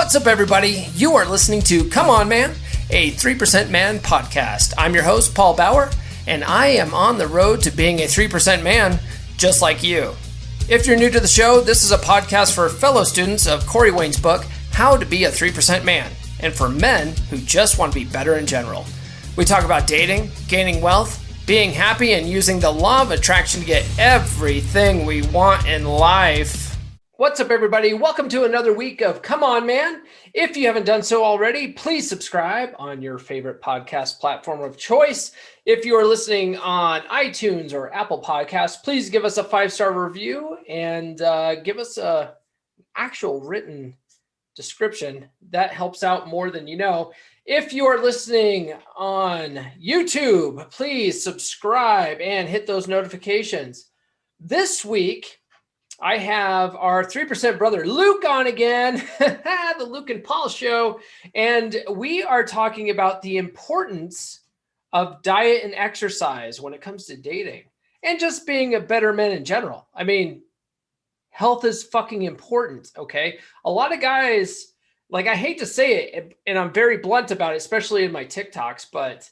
What's up, everybody? You are listening to Come On Man, a 3% Man podcast. I'm your host, Paul Bauer, and I am on the road to being a 3% man just like you. If you're new to the show, this is a podcast for fellow students of Corey Wayne's book, How to Be a 3% Man, and for men who just want to be better in general. We talk about dating, gaining wealth, being happy, and using the law of attraction to get everything we want in life. What's up, everybody? Welcome to another week of Come On Man. If you haven't done so already, please subscribe on your favorite podcast platform of choice. If you are listening on iTunes or Apple Podcasts, please give us a 5-star review and give us an actual written description. That helps out more than you know. If you are listening on YouTube, please subscribe and hit those notifications. This week, I have our 3% brother Luke on again, the Luke and Paul show, and we are talking about the importance of diet and exercise when it comes to dating and just being a better man in general. I mean, health is fucking important, okay? A lot of guys, like, I hate to say it, and I'm very blunt about it, especially in my TikToks, but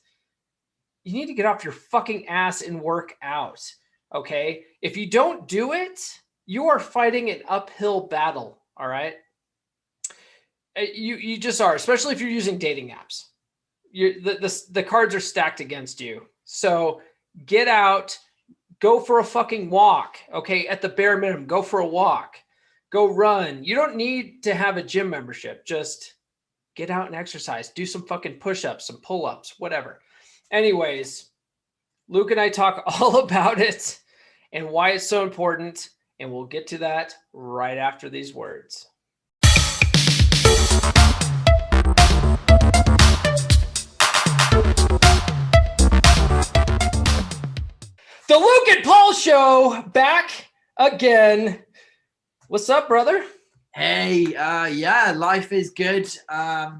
you need to get off your fucking ass and work out, okay? If you don't do it, you are fighting an uphill battle, all right? You just are, especially if you're using dating apps. The cards are stacked against you. So get out, go for a fucking walk, okay? At the bare minimum, go for a walk, go run. You don't need to have a gym membership. Just get out and exercise. Do some fucking push-ups, some pull-ups, whatever. Anyways, Luke and I talk all about it and why it's so important. And we'll get to that right after these words. The Luke and Paul show back again. What's up, brother? Hey, yeah, life is good.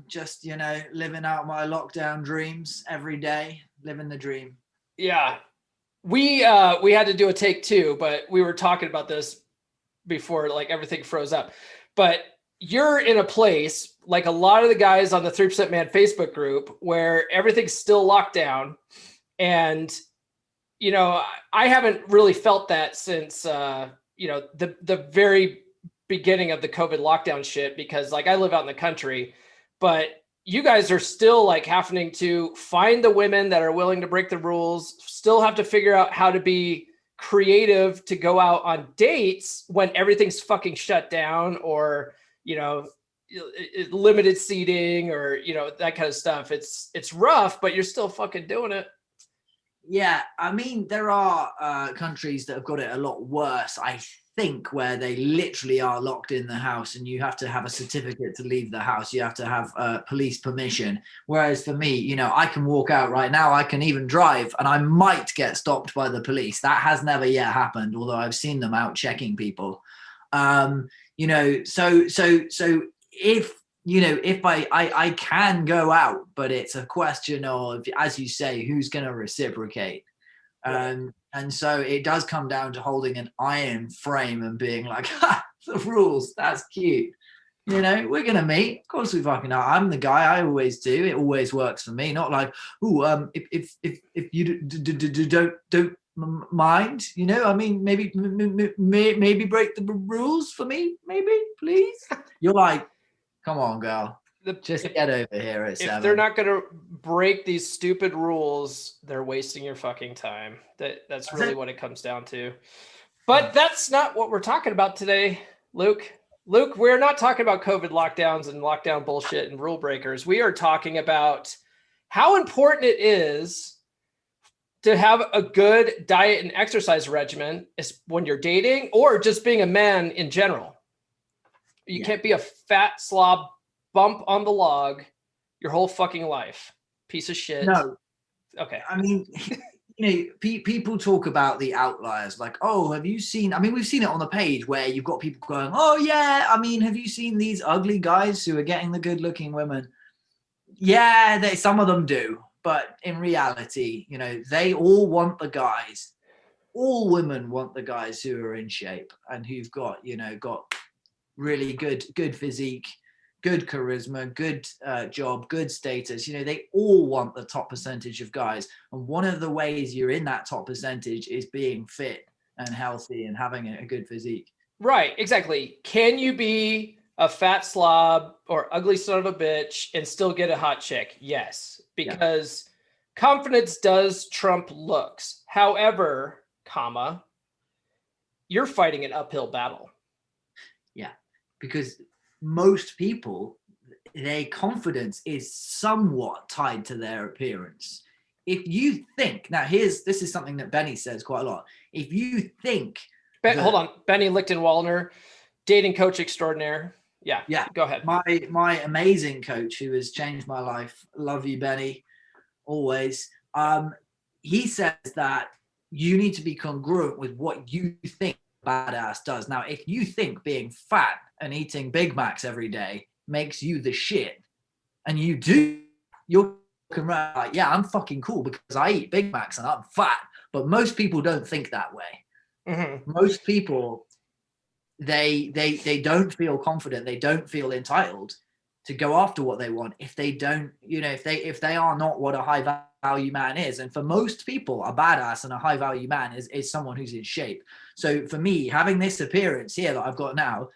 Just, living out my lockdown dreams every day, living the dream. Yeah. We had to do a take two, but we were talking about this before, like, everything froze up. But you're in a place, like a lot of the guys on the 3% Man Facebook group, where everything's still locked down. And, I haven't really felt that since, the very beginning of the COVID lockdown shit, because, like, I live out in the country, but you guys are still, like, having to find the women that are willing to break the rules, still have to figure out how to be creative to go out on dates when everything's fucking shut down, or, limited seating, or, that kind of stuff. It's rough, but you're still fucking doing it. Yeah, I mean, there are countries that have got it a lot worse, I think, where they literally are locked in the house and you have to have a certificate to leave the house. You have to have police permission. Whereas for me, I can walk out right now. I can even drive and I might get stopped by the police. That has never yet happened, although I've seen them out checking people. So if I can go out, but it's a question of, as you say, who's going to reciprocate. And so it does come down to holding an iron frame and being like, the rules, that's cute. We're going to meet. Of course we fucking are. I'm the guy. I always do. It always works for me. Not like, if you don't mind, I mean, maybe break the rules for me, maybe, please. You're like, come on, girl. Just get over here at 7. If they're not going to break these stupid rules, they're wasting your fucking time. That's really what it comes down to. But that's not what we're talking about today, Luke. Luke, we're not talking about COVID lockdowns and lockdown bullshit and rule breakers. We are talking about how important it is to have a good diet and exercise regimen when you're dating or just being a man in general. You can't be a fat slob bump on the log your whole fucking life. Piece of shit. No. Okay. I mean, people talk about the outliers, like, oh, have you seen, we've seen it on the page where you've got people going, oh yeah, have you seen these ugly guys who are getting the good looking women? Yeah, some of them do. But in reality, they all want the guys. All women want the guys who are in shape and who've got, got really good physique, good charisma, good job, good status. You know, they all want the top percentage of guys. And one of the ways you're in that top percentage is being fit and healthy and having a good physique. Right, exactly. Can you be a fat slob or ugly son of a bitch and still get a hot chick? Yes, because confidence does trump looks. However, comma, you're fighting an uphill battle. Yeah, because most people, their confidence is somewhat tied to their appearance. If you think, now this is something that Benny says quite a lot. If you think, hold on, Benny Lichtenwaldner, dating coach extraordinaire. Yeah, go ahead. My amazing coach who has changed my life. Love you, Benny, always. He says that you need to be congruent with what you think badass does. Now, if you think being fat and eating Big Macs every day makes you the shit, and you do, you're like, yeah, I'm fucking cool because I eat Big Macs and I'm fat. But most people don't think that way. Mm-hmm. Most people, they don't feel confident. They don't feel entitled to go after what they want if they don't, you know, if they are not what a high value man is. And for most people, a badass and a high value man is someone who's in shape. So for me, having this appearance here that I've got now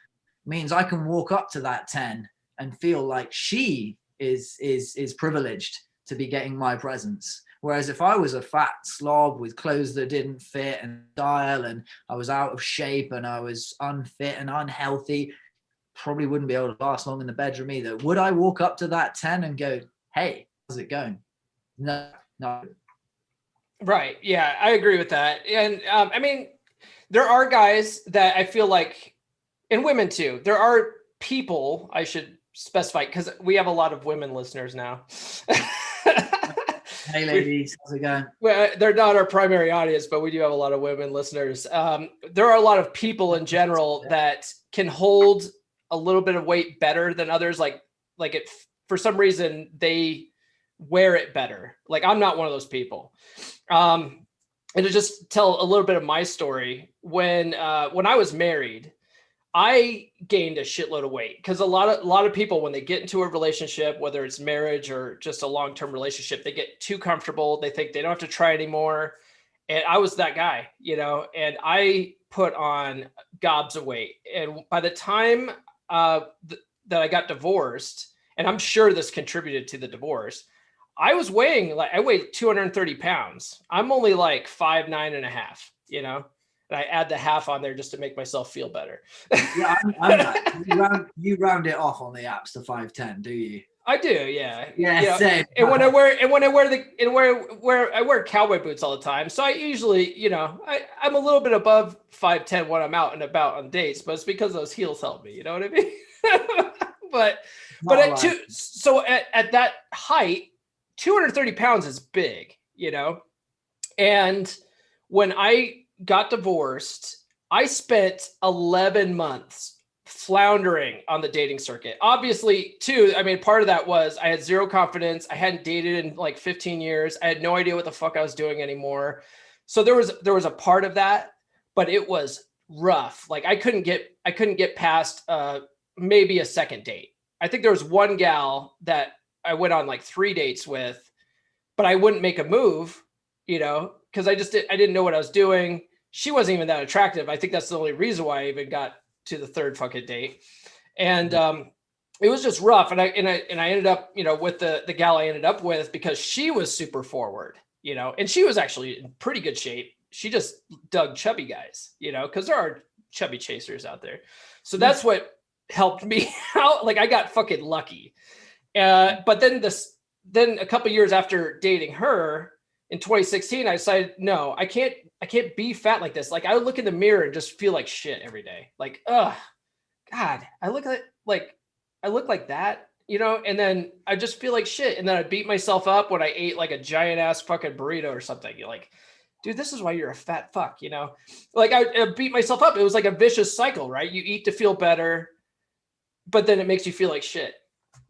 means I can walk up to that 10 and feel like she is privileged to be getting my presence. Whereas if I was a fat slob with clothes that didn't fit and style, and I was out of shape and I was unfit and unhealthy, probably wouldn't be able to last long in the bedroom either. Would I walk up to that 10 and go, hey, how's it going? No. Right. Yeah, I agree with that. And I mean, there are guys that I feel like, and women too, there are people, I should specify, because we have a lot of women listeners now. Hey ladies, how's it going? Well, they're not our primary audience, but we do have a lot of women listeners. There are a lot of people in general that can hold a little bit of weight better than others. Like it, for some reason, they wear it better. Like I'm not one of those people. And to just tell a little bit of my story, when I was married, I gained a shitload of weight because a lot of people, when they get into a relationship, whether it's marriage or just a long-term relationship, they get too comfortable. They think they don't have to try anymore. And I was that guy, you know, and I put on gobs of weight. And by the time that I got divorced, and I'm sure this contributed to the divorce, I weighed 230 pounds. I'm only like 5'9.5", you know? And I add the half on there just to make myself feel better. Yeah, I'm not. You round it off on the apps to 5'10", do you? I do, yeah. Yeah, you know, same. And when I wear cowboy boots all the time, so I usually, you know, I'm a little bit above 5'10" when I'm out and about on dates, but it's because those heels help me. You know what I mean? but at that height, 230 pounds is big, you know. And when I got divorced, I spent 11 months floundering on the dating circuit. Obviously, too, I mean, part of that was I had zero confidence. I hadn't dated in like 15 years. I had no idea what the fuck I was doing anymore. So there was a part of that, but it was rough. Like I couldn't get past maybe a second date. I think there was one gal that I went on like 3 dates with, but I wouldn't make a move, you know, because I didn't know what I was doing. She wasn't even that attractive. I think that's the only reason why I even got to the third fucking date. And it was just rough. And I ended up, you know, with the gal I ended up with because she was super forward, you know, and she was actually in pretty good shape. She just dug chubby guys, you know, because there are chubby chasers out there. So that's what helped me out. Like I got fucking lucky. But then a couple years after dating her in 2016, I decided, no, I can't be fat like this. Like I would look in the mirror and just feel like shit every day. Like, God, I look like that, you know? And then I just feel like shit. And then I beat myself up when I ate like a giant ass fucking burrito or something. You're like, dude, this is why you're a fat fuck, you know? Like I beat myself up. It was like a vicious cycle, right? You eat to feel better, but then it makes you feel like shit.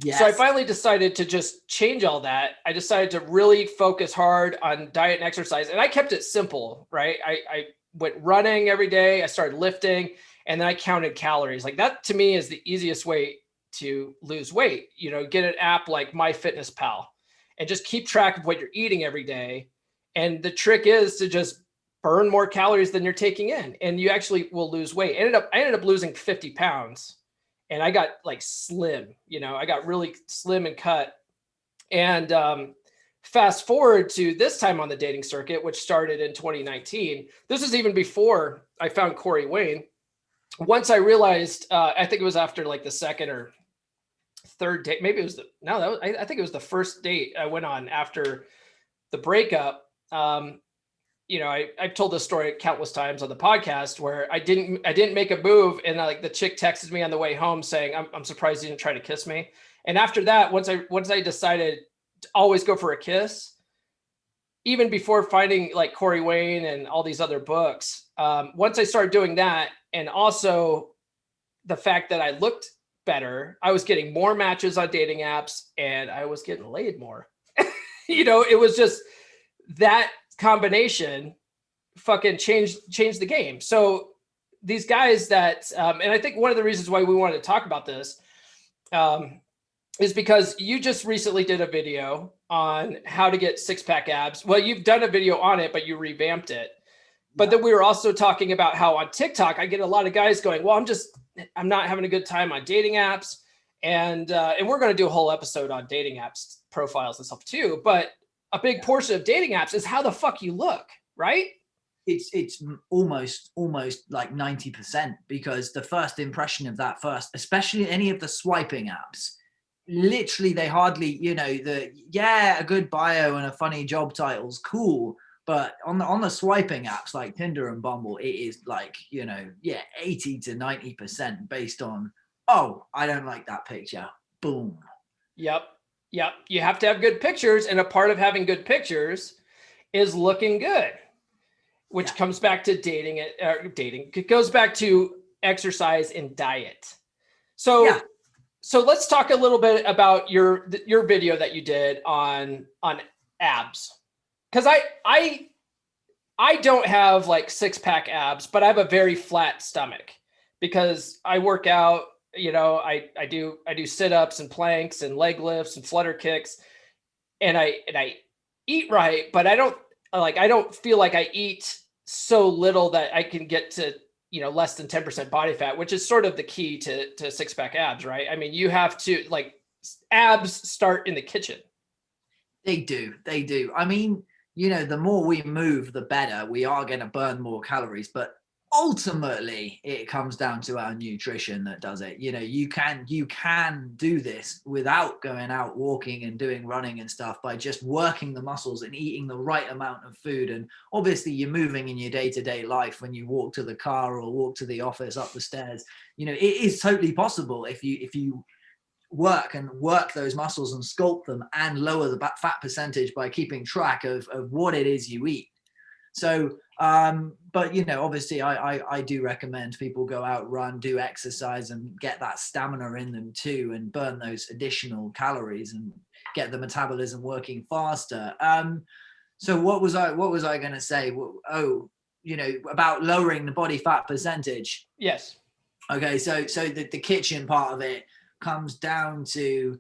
Yes. So I finally decided to just change all that. I decided to really focus hard on diet and exercise. And I kept it simple, right? I went running every day. I started lifting and then I counted calories. Like that to me is the easiest way to lose weight. Get an app like MyFitnessPal and just keep track of what you're eating every day. And the trick is to just burn more calories than you're taking in, and you actually will lose weight. I ended up losing 50 pounds, and I got like slim, I got really slim and cut. And fast forward to this time on the dating circuit, which started in 2019. This is even before I found Corey Wayne. Once I realized, I think it was after like the second or third date, maybe it was I think it was the first date I went on after the breakup. I've told this story countless times on the podcast where I didn't make a move, and like the chick texted me on the way home saying, I'm surprised you didn't try to kiss me. And after that, once I decided to always go for a kiss, even before finding like Corey Wayne and all these other books, once I started doing that, and also the fact that I looked better, I was getting more matches on dating apps, and I was getting laid more. It was just that combination fucking changed the game. So these guys that, and I think one of the reasons why we wanted to talk about this is because you just recently did a video on how to get six-pack abs. Well, you've done a video on it, but you revamped it. But then we were also talking about how on TikTok, I get a lot of guys going, well, I'm not having a good time on dating apps. And we're going to do a whole episode on dating apps profiles and stuff too. But a big portion of dating apps is how the fuck you look, right? It's almost like 90%, because the first impression of that especially any of the swiping apps, literally they hardly, a good bio and a funny job title's cool. But on the swiping apps like Tinder and Bumble, it is like, 80 to 90% based on, oh, I don't like that picture. Boom. Yep. You have to have good pictures. And a part of having good pictures is looking good, which comes back to dating. It goes back to exercise and diet. So let's talk a little bit about your video that you did on abs. Because I don't have like six-pack abs, but I have a very flat stomach because I work out. I do sit-ups and planks and leg lifts and flutter kicks, and I eat right, but I don't feel like I eat so little that I can get to less than 10% body fat, which is sort of the key to six-pack abs, right? I mean, you have to, like, abs start in the kitchen. They do. I mean, the more we move, the better. We are going to burn more calories, but ultimately it comes down to our nutrition that does it. You can do this without going out walking and doing running and stuff by just working the muscles and eating the right amount of food. And obviously you're moving in your day-to-day life when you walk to the car or walk to the office, up the stairs. It is totally possible if you work those muscles and sculpt them and lower the fat percentage by keeping track of what it is you eat. So but obviously I do recommend people go out, run, do exercise, and get that stamina in them too, and burn those additional calories and get the metabolism working faster. So what was I going to say? About lowering the body fat percentage. Yes. Okay. So the kitchen part of it comes down to,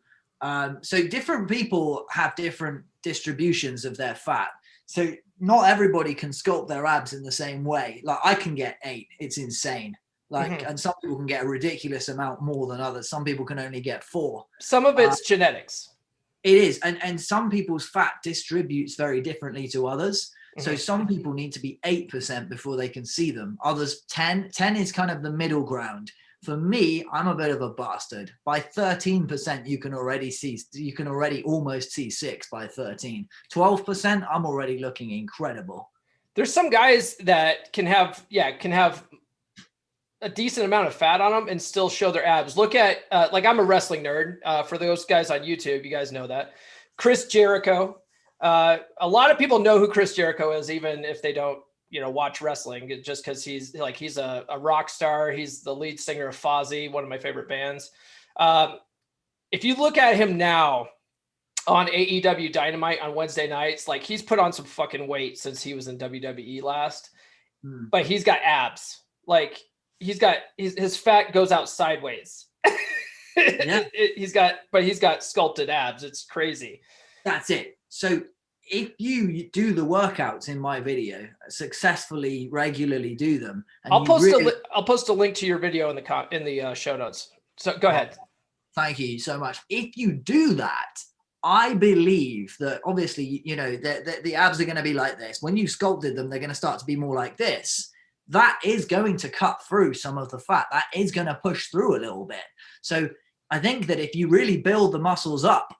so different people have different distributions of their fat. So not everybody can sculpt their abs in the same way. Like I can get 8, it's insane. And some people can get a ridiculous amount more than others. Some people can only get 4. Some of it's genetics. It is. And some people's fat distributes very differently to others. So some people need to be 8% before they can see them. Others 10 is kind of the middle ground. For me, I'm a bit of a bastard. By 13%, you can already almost see 6 by 13. 12%, I'm already looking incredible. There's some guys that can have a decent amount of fat on them and still show their abs. Look at, I'm a wrestling nerd. For those guys on YouTube, you guys know that. Chris Jericho. A lot of people know who Chris Jericho is, even if they don't, watch wrestling, just because he's a rock star. He's the lead singer of Fozzy, one of my favorite bands. If you look at him now on AEW Dynamite on Wednesday nights, like he's put on some fucking weight since he was in WWE last, but he's got abs. Like he's got his fat goes out sideways. Yeah. He's got sculpted abs. It's crazy. That's it. So if you do the workouts in my video, successfully, regularly do them, and I'll post a link to your video in the show notes. So go ahead. Thank you so much. If you do that, I believe that obviously, the abs are going to be like this. When you sculpted them, they're going to start to be more like this. That is going to cut through some of the fat. That is going to push through a little bit. So I think that if you really build the muscles up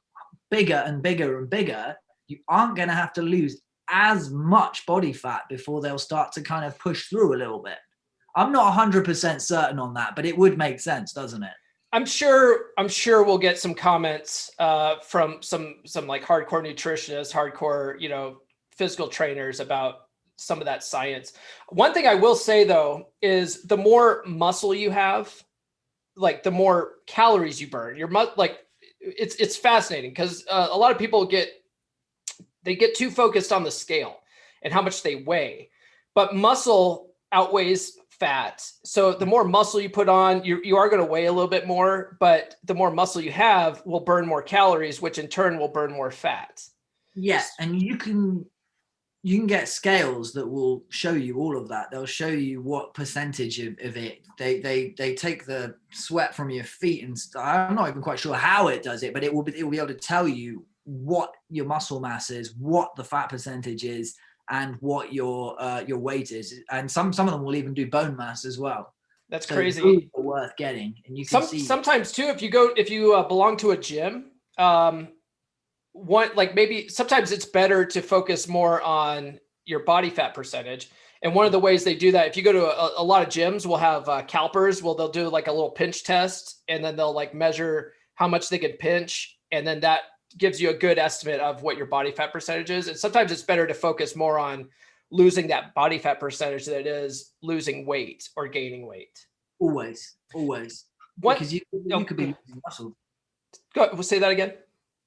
bigger and bigger and bigger, you aren't going to have to lose as much body fat before they'll start to kind of push through a little bit. I'm not 100% certain on that, but it would make sense, doesn't it? I'm sure we'll get some comments from some like hardcore nutritionists, hardcore, physical trainers about some of that science. One thing I will say though is the more muscle you have, like the more calories you burn. It's fascinating because a lot of people get too focused on the scale and how much they weigh, but muscle outweighs fat. So the more muscle you put on, you are going to weigh a little bit more, but the more muscle you have will burn more calories, which in turn will burn more fat. Yes, and you can get scales that will show you all of that. They'll show you what percentage of it. They take the sweat from your feet and I'm not even quite sure how it does it, but it will be able to tell you what your muscle mass is, what the fat percentage is, and what your weight is. And some of them will even do bone mass as well. That's crazy. Worth getting, and you can see sometimes too if you belong to a gym. Sometimes it's better to focus more on your body fat percentage. And one of the ways they do that, if you go to a lot of gyms, will have calipers. Well, they'll do like a little pinch test, and then they'll like measure how much they can pinch. And then that gives you a good estimate of what your body fat percentage is. And sometimes it's better to focus more on losing that body fat percentage than it is losing weight or gaining weight. Always. Because you could be losing muscle. Go ahead, we'll say that again.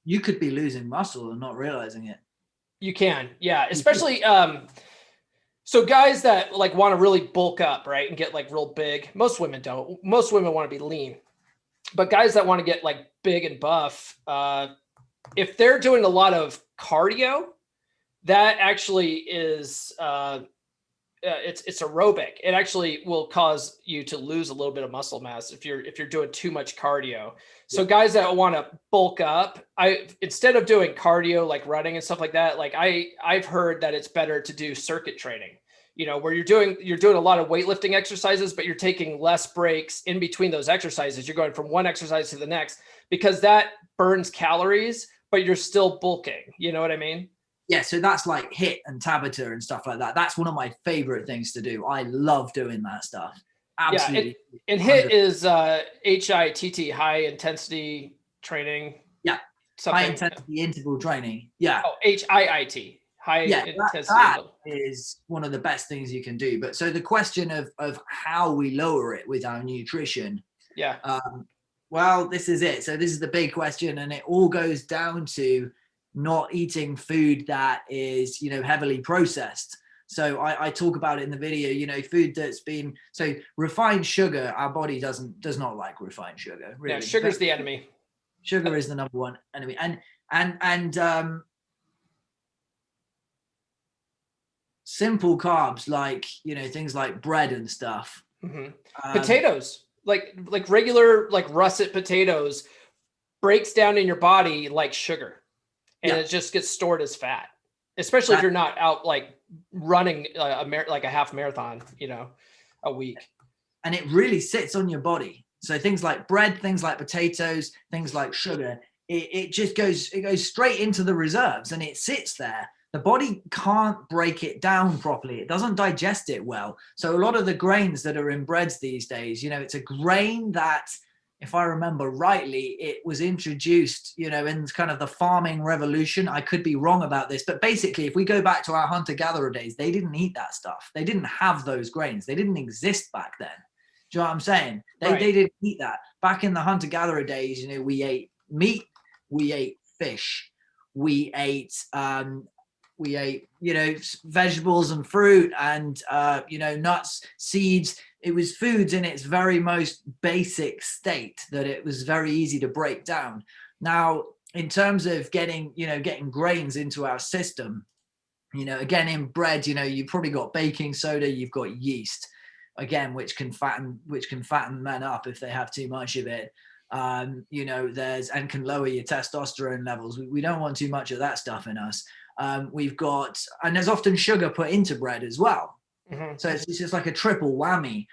You could be losing muscle and not realizing it. You can, yeah. Especially so guys that like want to really bulk up, right, and get like real big. Most women don't. Most women want to be lean. But guys that want to get like big and buff, if they're doing a lot of cardio, that actually is it's aerobic. It actually will cause you to lose a little bit of muscle mass if you're doing too much cardio. So guys that want to bulk up, instead of doing cardio like running and stuff like that, like I've heard that it's better to do circuit training, where you're doing a lot of weightlifting exercises, but you're taking less breaks in between those exercises. You're going from one exercise to the next because that burns calories, but you're still bulking. You know what I mean? Yeah, so that's like HIIT and Tabata and stuff like that. That's one of my favorite things to do. I love doing that stuff. Absolutely. Yeah, and HIIT is HIIT, high intensity training. Yeah, high intensity interval training. Yeah. Oh, HIIT, high intensity. That is one of the best things you can do. But so the question of how we lower it with our nutrition. Yeah. Well, this is it. So this is the big question, and it all goes down to not eating food that is, heavily processed. So I talk about it in the video, food that's been, so refined sugar, our body does not like refined sugar. Really. Yeah, sugar's the enemy. Sugar is the number one enemy. And simple carbs like, things like bread and stuff. Mm-hmm. Potatoes, like regular, like russet potatoes breaks down in your body like sugar. And it just gets stored as fat, especially if you're not out like running like a half marathon, a week. And it really sits on your body. So things like bread, things like potatoes, things like sugar, it goes straight into the reserves and it sits there. The body can't break it down properly. It doesn't digest it well. So a lot of the grains that are in breads these days, it's a grain that, if I remember rightly, it was introduced, in kind of the farming revolution. I could be wrong about this, but basically, if we go back to our hunter-gatherer days, they didn't eat that stuff. They didn't have those grains. They didn't exist back then. Do you know what I'm saying? They didn't eat that. Back in the hunter-gatherer days, we ate meat, we ate fish, we ate vegetables and fruit and, nuts, seeds. foods in its very most basic state that it was very easy to break down. Now, in terms of getting grains into our system, again, in bread, you've probably got baking soda, you've got yeast, again, which can fatten men up if they have too much of it. And can lower your testosterone levels. We don't want too much of that stuff in us. And there's often sugar put into bread as well. Mm-hmm. So it's just like a triple whammy.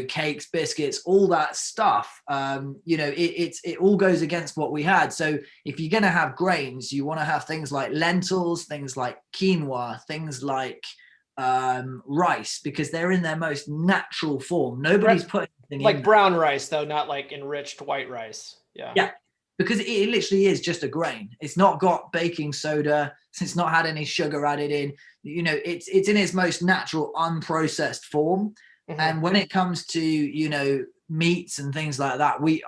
Cakes, biscuits, all that stuff. It all goes against what we had. So if you're going to have grains, you want to have things like lentils, things like quinoa, things like rice, because they're in their most natural form. Nobody's putting anything like brown rice, though, not like enriched white rice. Yeah, because it literally is just a grain. It's not got baking soda. It's not had any sugar added in. It's in its most natural, unprocessed form. Mm-hmm. And when it comes to, meats and things like that, we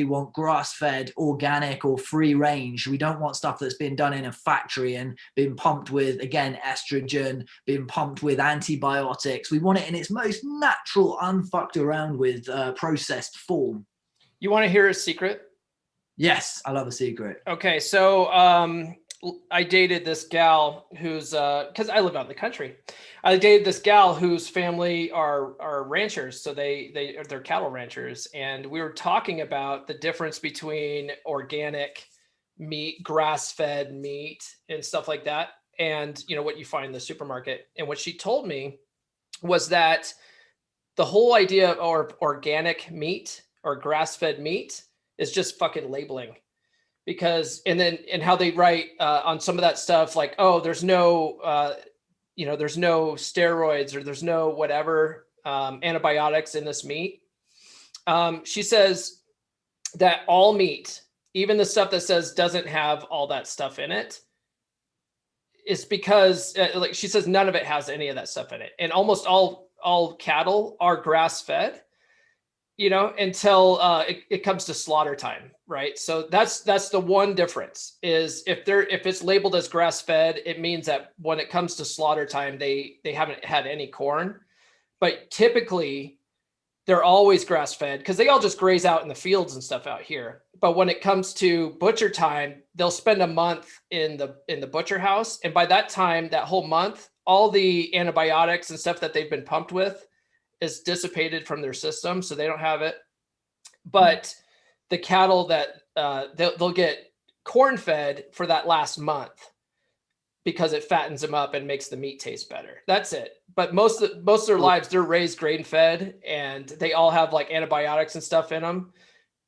want grass-fed, organic, or free range. We don't want stuff that's been done in a factory and been pumped with, again, estrogen, been pumped with antibiotics. We want it in its most natural, unfucked around with processed form. You want to hear a secret? Yes, I love a secret. Okay, so I dated this gal who's because I live out in the country. I dated this gal whose family are ranchers, so they're cattle ranchers, and we were talking about the difference between organic meat, grass-fed meat, and stuff like that, and what you find in the supermarket. And what she told me was that the whole idea of organic meat or grass-fed meat is just fucking labeling. Because and how they write on some of that stuff, like, oh, there's no there's no steroids or there's no whatever antibiotics in this meat. She says that all meat, even the stuff that says doesn't have all that stuff in it, is because like she says none of it has any of that stuff in it, and almost all cattle are grass fed. Until it comes to slaughter time, right? So that's the one difference, is if it's labeled as grass fed, it means that when it comes to slaughter time, they haven't had any corn. But typically they're always grass fed because they all just graze out in the fields and stuff out here. But when it comes to butcher time, they'll spend a month in the butcher house, and by that time, that whole month, all the antibiotics and stuff that they've been pumped with is dissipated from their system, so they don't have it. But the cattle that they'll get corn fed for that last month because it fattens them up and makes the meat taste better. That's it. But most of their lives, they're raised grain fed, and they all have like antibiotics and stuff in them.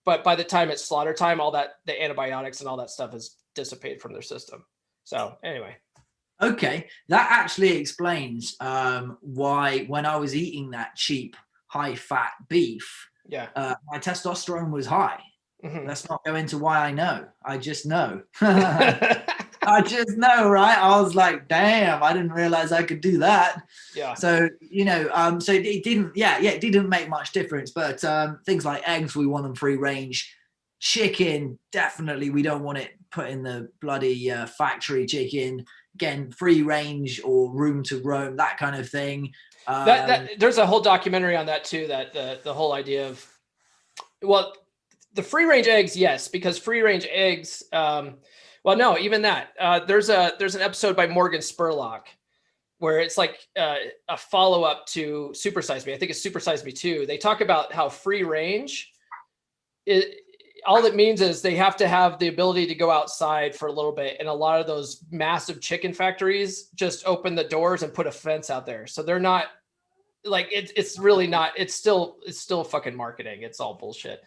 But by the time it's slaughter time, the antibiotics and all that stuff is dissipated from their system. So anyway. Okay, that actually explains why when I was eating that cheap, high-fat beef, my testosterone was high. Mm-hmm. Let's not go into why I know. I just know. I just know, right? I was like, damn, I didn't realize I could do that. Yeah. So, so it didn't make much difference. But things like eggs, we want them free range. Chicken, definitely, we don't want it put in the bloody factory chicken. Again, free range or room to roam, that kind of thing. There's a whole documentary on that too, that the whole idea of, well, the free range eggs, yes, because free range eggs, no, even that. There's an episode by Morgan Spurlock where it's like a follow-up to Super Size Me. I think it's Super Size Me 2. They talk about how free range, all it means is they have to have the ability to go outside for a little bit. And a lot of those massive chicken factories just open the doors and put a fence out there. So they're not like, it's really not, it's still fucking marketing. It's all bullshit.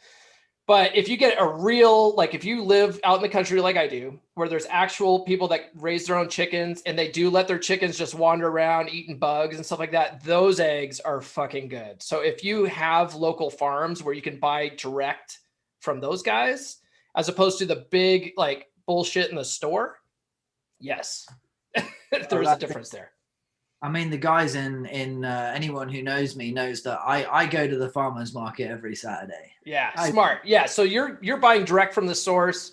But if you get a real, like if you live out in the country like I do, where there's actual people that raise their own chickens and they do let their chickens just wander around eating bugs and stuff like that, those eggs are fucking good. So if you have local farms where you can buy direct from those guys, as opposed to the big like bullshit in the store, yes, there's a difference there. I mean, the guys in anyone who knows me knows that I go to the farmer's market every Saturday. Yeah, smart. Yeah, so you're buying direct from the source.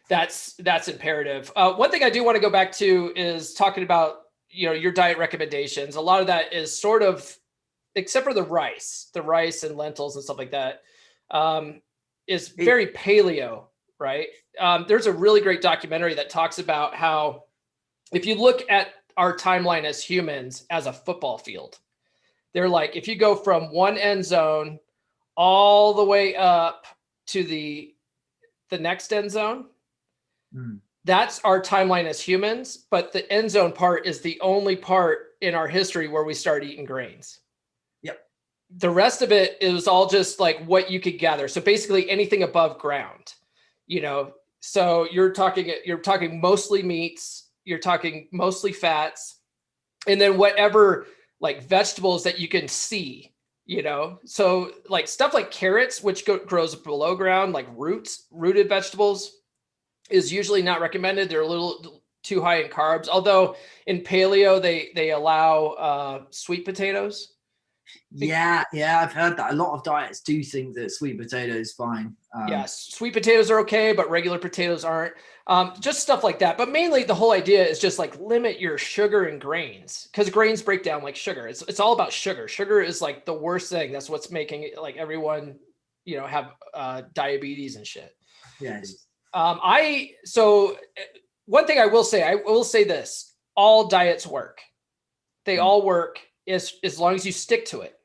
That's imperative. One thing I do want to go back to is talking about your diet recommendations. A lot of that is sort of except for the rice and lentils and stuff like that, is very paleo, right? There's a really great documentary that talks about how if you look at our timeline as humans as a football field, they're like, if you go from one end zone all the way up to the next end zone, that's our timeline as humans. But the end zone part is the only part in our history where we start eating grains. Yep. The rest of it is all just like what you could gather. So basically anything above ground, you know, so you're talking mostly meats, you're talking mostly fats, and then whatever like vegetables that you can see, you know, so like stuff like carrots, which grows below ground, like rooted vegetables is usually not recommended. They're a little too high in carbs. Although in paleo, they allow sweet potatoes. Yeah, I've heard that. A lot of diets do think that sweet potato is fine. Yes, sweet potatoes are okay, but regular potatoes aren't. Just stuff like that. But mainly the whole idea is just like limit your sugar and grains, because grains break down like sugar. It's all about sugar. Sugar is like the worst thing. That's what's making it like everyone, you know, have diabetes and shit. Yes. So one thing I will say this: all diets work. They all work as long as you stick to it.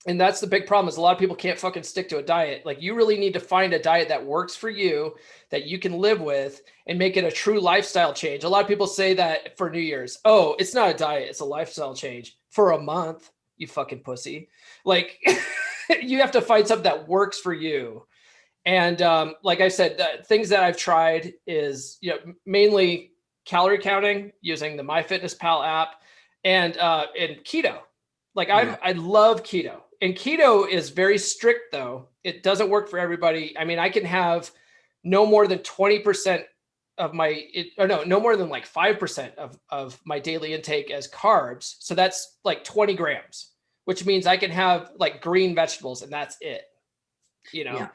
And that's the big problem, is a lot of people can't fucking stick to a diet. Like, you really need to find a diet that works for you, that you can live with, and make it a true lifestyle change. A lot of people say that for New Year's. Oh, it's not a diet, it's a lifestyle change. For a month, you fucking pussy. Like, you have to find something that works for you. And like I said, things that I've tried is, you know, mainly calorie counting using the MyFitnessPal app, and keto. Like, I love keto. And keto is very strict, though. It doesn't work for everybody. I mean, I can have no more than 20% of no more than like 5% of my daily intake as carbs. So that's like 20 grams, which means I can have like green vegetables and that's it, you know?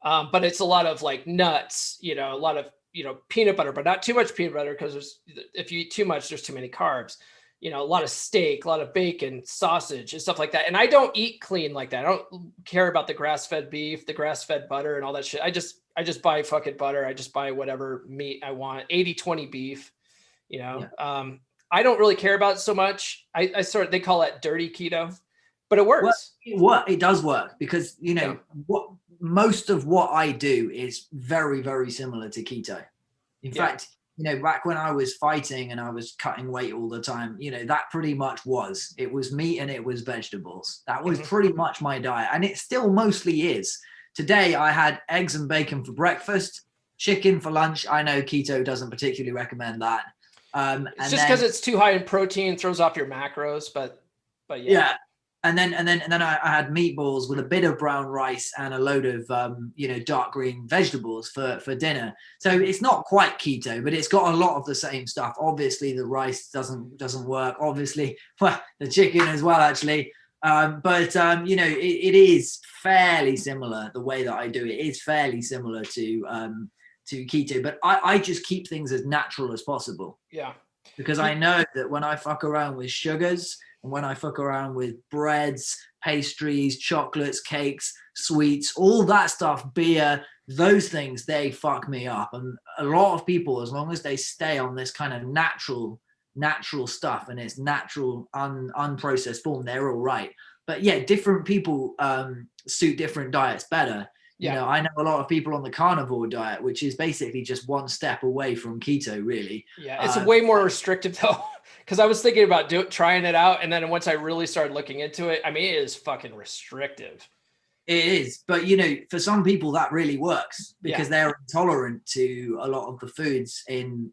Yeah. But it's a lot of like nuts, you know, a lot of, you know, peanut butter, but not too much peanut butter, because if you eat too much, there's too many carbs. You know, a lot of steak, a lot of bacon, sausage, and stuff like that. And I don't eat clean like that. I don't care about the grass-fed beef, the grass-fed butter, and all that shit. I just buy fucking butter. I just buy whatever meat I want. 80-20 beef, you know. Yeah. I don't really care about it so much. They call it dirty keto, but it works. It does work, because, you know, what most of what I do is very, very similar to keto. In fact, you know, back when I was fighting and I was cutting weight all the time, you know, that pretty much it was meat and it was vegetables. That was pretty much my diet. And it still mostly is. Today, I had eggs and bacon for breakfast, chicken for lunch. I know keto doesn't particularly recommend that. It's just because it's too high in protein, throws off your macros, but yeah. Yeah. And then I had meatballs with a bit of brown rice and a load of you know, dark green vegetables for dinner. So it's not quite keto, but it's got a lot of the same stuff. Obviously, the rice doesn't work. Obviously, well, the chicken as well, actually. But you know, it is fairly similar. The way that I do it is fairly similar to keto. But I just keep things as natural as possible. Yeah. Because I know that when I fuck around with sugars, and when I fuck around with breads, pastries, chocolates, cakes, sweets, all that stuff, beer, those things, they fuck me up. And a lot of people, as long as they stay on this kind of natural stuff and it's natural, unprocessed form, they're all right. But yeah, different people suit different diets better. You know, I know a lot of people on the carnivore diet, which is basically just one step away from keto, really. Yeah, it's way more restrictive, though, because I was thinking about trying it out, and then once I really started looking into it, I mean, it is fucking restrictive. It is, but you know, for some people that really works, because they're intolerant to a lot of the foods in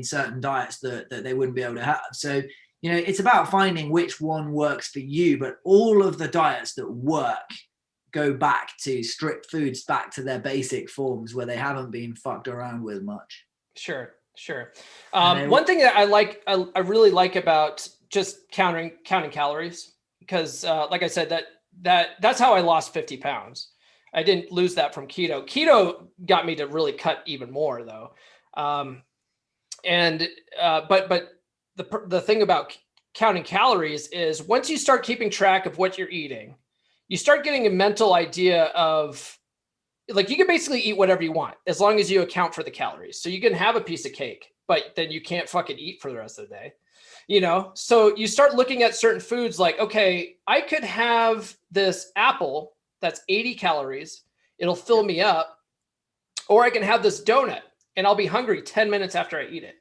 certain diets that they wouldn't be able to have. So, you know, it's about finding which one works for you. But all of the diets that work go back to strict foods, back to their basic forms where they haven't been fucked around with much. Sure. One thing that I really like about just counting calories, because like I said, that's how I lost 50 pounds. I didn't lose that from keto. Keto got me to really cut even more, though. But the thing about counting calories is once you start keeping track of what you're eating, you start getting a mental idea of, like, you can basically eat whatever you want as long as you account for the calories. So you can have a piece of cake, but then you can't fucking eat for the rest of the day, you know? So you start looking at certain foods like, okay, I could have this apple that's 80 calories. It'll fill me up. Or I can have this donut and I'll be hungry 10 minutes after I eat it.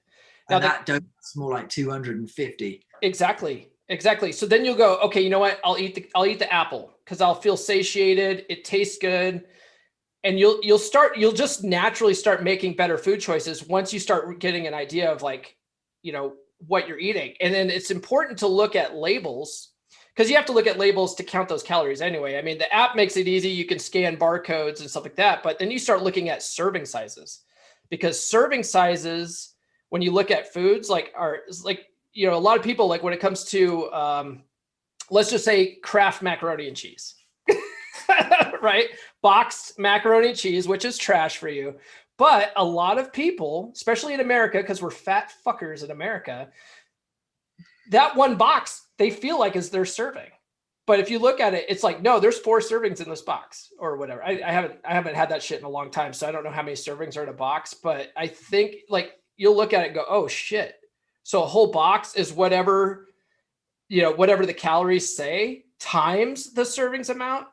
Now And that donut's more like 250. Exactly. So then you'll go, okay, you know what? I'll eat the apple because I'll feel satiated. It tastes good. And you'll just naturally start making better food choices once you start getting an idea of, like, you know, what you're eating. And then it's important to look at labels, because you have to look at labels to count those calories anyway. I mean, the app makes it easy. You can scan barcodes and stuff like that, but then you start looking at serving sizes, because serving sizes, when you look at foods, like, are like, you know, a lot of people, like when it comes to, let's just say Kraft macaroni and cheese, right? Boxed macaroni and cheese, which is trash for you. But a lot of people, especially in America, because we're fat fuckers in America, that one box they feel like is their serving. But if you look at it, it's like, no, there's 4 servings in this box or whatever. I haven't had that shit in a long time, so I don't know how many servings are in a box. But I think, like, you'll look at it and go, oh shit. So a whole box is whatever, you know, whatever the calories say times the servings amount.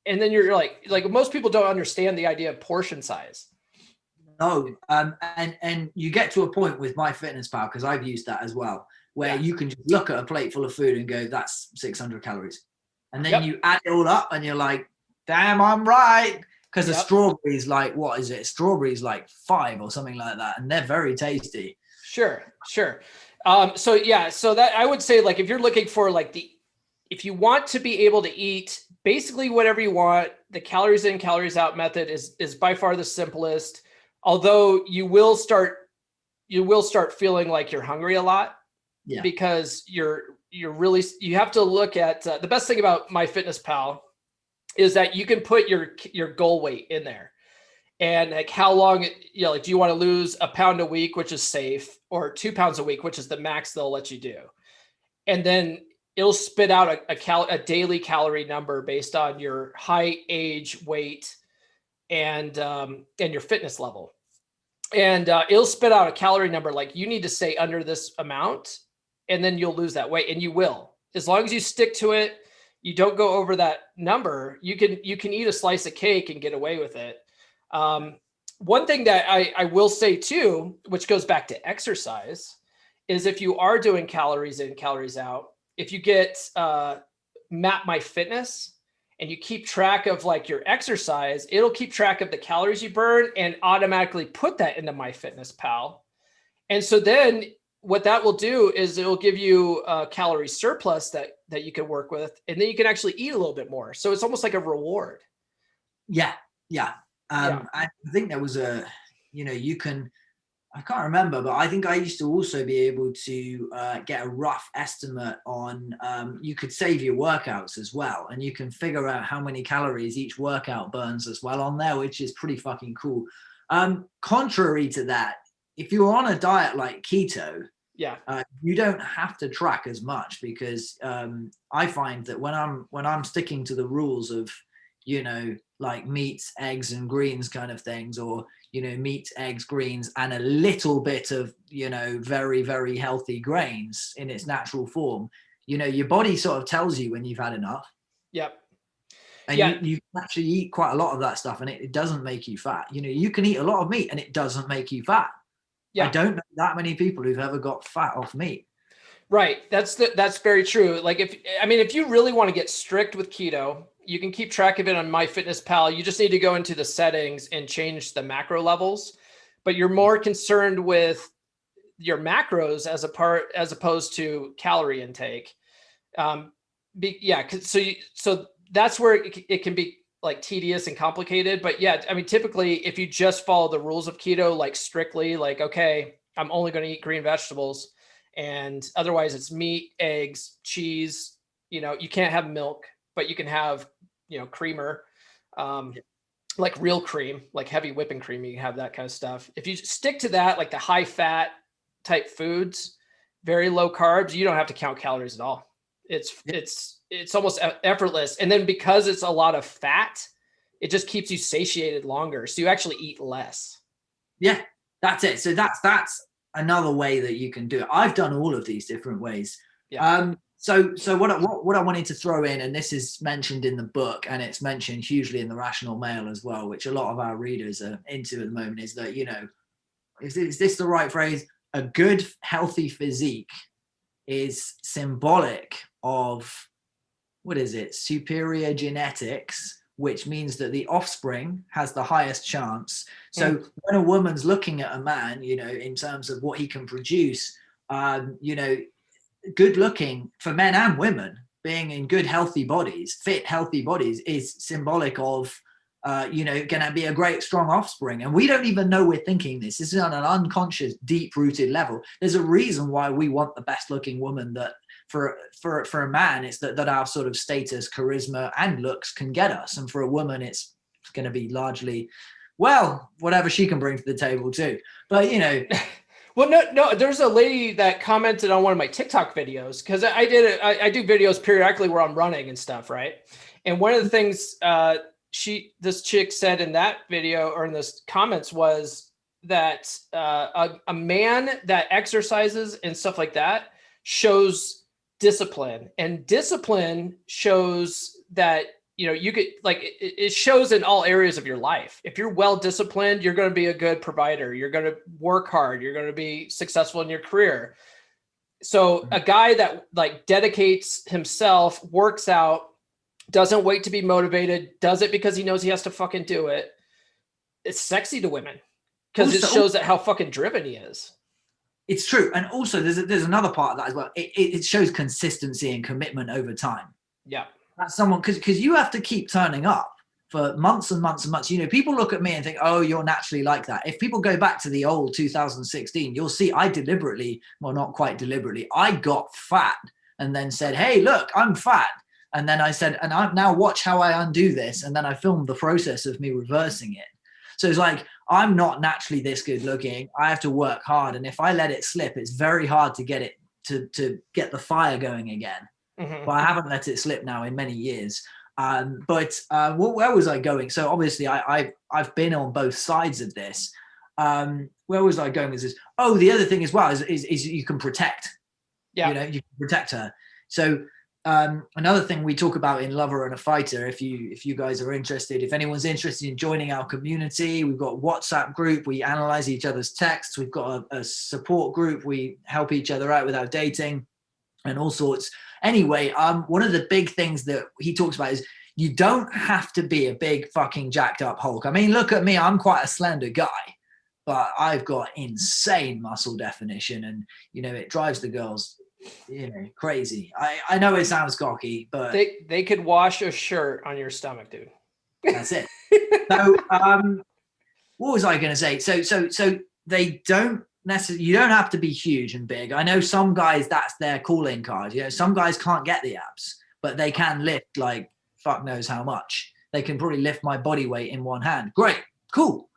And then you're like most people don't understand the idea of portion size. No, and you get to a point with MyFitnessPal, because I've used that as well, where you can just look at a plate full of food and go, that's 600 calories. And then you add it all up and you're like, damn, I'm right. Because the strawberries, like, what is it? Strawberries like 5 or something like that. And they're very tasty. Sure. So that I would say, like, if you're looking for, like, if you want to be able to eat basically whatever you want, the calories in, calories out method is by far the simplest. Although you will start feeling like you're hungry a lot, because you have to look at the best thing about MyFitnessPal is that you can put your goal weight in there, and like how long, you know, like, do you want to lose a pound a week, which is safe, or 2 pounds a week, which is the max they'll let you do, and then it'll spit out a daily calorie number based on your height, age, weight, and your fitness level. And it'll spit out a calorie number, like, you need to stay under this amount, and then you'll lose that weight. And you will, as long as you stick to it, you don't go over that number. You can eat a slice of cake and get away with it. One thing that I will say too, which goes back to exercise, is if you are doing calories in, calories out, if you get Map My Fitness and you keep track of, like, your exercise, it'll keep track of the calories you burn and automatically put that into MyFitnessPal. And so then what that will do is it'll give you a calorie surplus that you can work with, and then you can actually eat a little bit more. So it's almost like a reward. Yeah. I think there was I can't remember, but I think I used to also be able to get a rough estimate on, you could save your workouts as well. And you can figure out how many calories each workout burns as well on there, which is pretty fucking cool. Contrary to that, if you're on a diet like keto, you don't have to track as much, because I find that when I'm sticking to the rules of, you know, like meats, eggs, and greens kind of things, or, you know, meat, eggs, greens, and a little bit of, you know, very, very healthy grains in its natural form, you know, your body sort of tells you when you've had enough. Yep. And you can actually eat quite a lot of that stuff, and it doesn't make you fat. You know, you can eat a lot of meat and it doesn't make you fat. I don't know that many people who've ever got fat off meat. Right. That's very true. Like, if you really want to get strict with keto, you can keep track of it on MyFitnessPal. You just need to go into the settings and change the macro levels, but you're more concerned with your macros as opposed to calorie intake. So that's where it can be, like, tedious and complicated. But yeah, I mean, typically if you just follow the rules of keto, like, strictly, like, okay, I'm only going to eat green vegetables, and otherwise it's meat, eggs, cheese, you know, you can't have milk, but you can have, you know, creamer, like real cream, like heavy whipping cream. You can have that kind of stuff. If you stick to that, like the high fat type foods, very low carbs. You don't have to count calories at all. It's almost effortless. And then because it's a lot of fat, it just keeps you satiated longer. So you actually eat less. Yeah, that's it. So that's another way that you can do it. I've done all of these different ways. Yeah. So what I wanted to throw in, and this is mentioned in the book, and it's mentioned hugely in the Rational Male as well, which a lot of our readers are into at the moment, is that, is this the right phrase? A good, healthy physique is symbolic of, what is it? Superior genetics, which means that the offspring has the highest chance. So when a woman's looking at a man, in terms of what he can produce, good looking for men and women, being in good, healthy bodies, fit, healthy bodies, is symbolic of, going to be a great, strong offspring. And we don't even know we're thinking this. This is on an unconscious, deep-rooted level. There's a reason why we want the best-looking woman that for a man, it's that our sort of status, charisma, and looks can get us. And for a woman, it's going to be largely, well, whatever she can bring to the table too. But, Well, no, there's a lady that commented on one of my TikTok videos, because I do videos periodically where I'm running and stuff, right? And one of the things this chick said in that video, or in those comments, was that a man that exercises and stuff like that shows discipline, and discipline shows that you could, like, it shows in all areas of your life. If you're well disciplined, you're going to be a good provider. You're going to work hard. You're going to be successful in your career. So a guy that like dedicates himself, works out, doesn't wait to be motivated, does it because he knows he has to fucking do it, it's sexy to women, because it shows that how fucking driven he is. It's true. And also there's another part of that as well. It shows consistency and commitment over time. Yeah. That's someone, because you have to keep turning up for months and months and months. People look at me and think, oh, you're naturally like that. If people go back to the old 2016, you'll see I deliberately, well, not quite deliberately, I got fat and then said, hey, look, I'm fat. And then I said, and now watch how I undo this. And then I filmed the process of me reversing it. So it's like, I'm not naturally this good looking. I have to work hard. And if I let it slip, it's very hard to get it to get the fire going again. But I haven't let it slip now in many years. Where was I going? So obviously I've been on both sides of this. Where was I going with this? Oh, the other thing as well is you can protect. Yeah. You can protect her. So another thing we talk about in Lover and a Fighter, if you guys are interested, if anyone's interested in joining our community, we've got a WhatsApp group. We analyze each other's texts. We've got a support group. We help each other out with our dating and all sorts. Anyway, one of the big things that he talks about is you don't have to be a big fucking jacked up Hulk. I mean, look at me. I'm quite a slender guy, but I've got insane muscle definition, and, it drives the girls, crazy. I know it sounds cocky, but they could wash a shirt on your stomach, dude. That's it. So, what was I going to say? So they don't necessarily, you don't have to be huge and big. I know some guys, that's their calling card. Some guys can't get the abs, but they can lift like fuck knows how much. They can probably lift my body weight in one hand. Great, cool.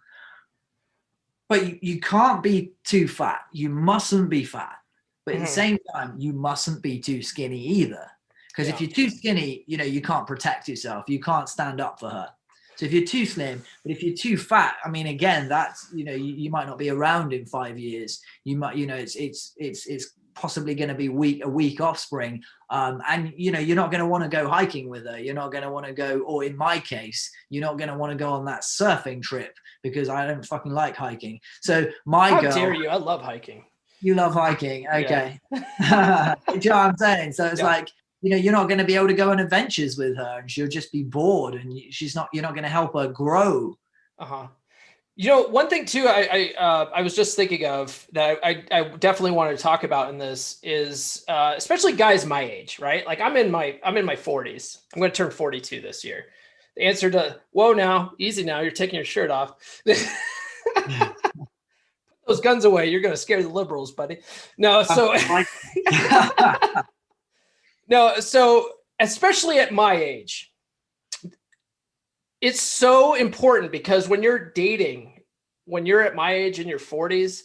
But you can't be too fat. You mustn't be fat. But at the same time, you mustn't be too skinny either. Because if you're too skinny, you can't protect yourself. You can't stand up for her. So if you're too slim, but if you're too fat, I mean, again, that's, you might not be around in 5 years. You might, it's possibly going to be a weak offspring. And, you're not going to want to go hiking with her. You're not going to want to go, or in my case, you're not going to want to go on that surfing trip, because I don't fucking like hiking. So How dare you? I love hiking. You love hiking. Okay. Yeah. Do you know what I'm saying? So it's like, you're not going to be able to go on adventures with her, and she'll just be bored, and you're not going to help her grow. One thing too, I was just thinking of that I definitely wanted to talk about in this is, especially guys my age, right? Like I'm in my 40s. I'm going to turn 42 this year. The answer to, whoa, now, easy now, you're taking your shirt off. Put those guns away. You're going to scare the liberals, buddy. No, so no, so especially at my age, it's so important, because when you're dating, when you're at my age in your 40s,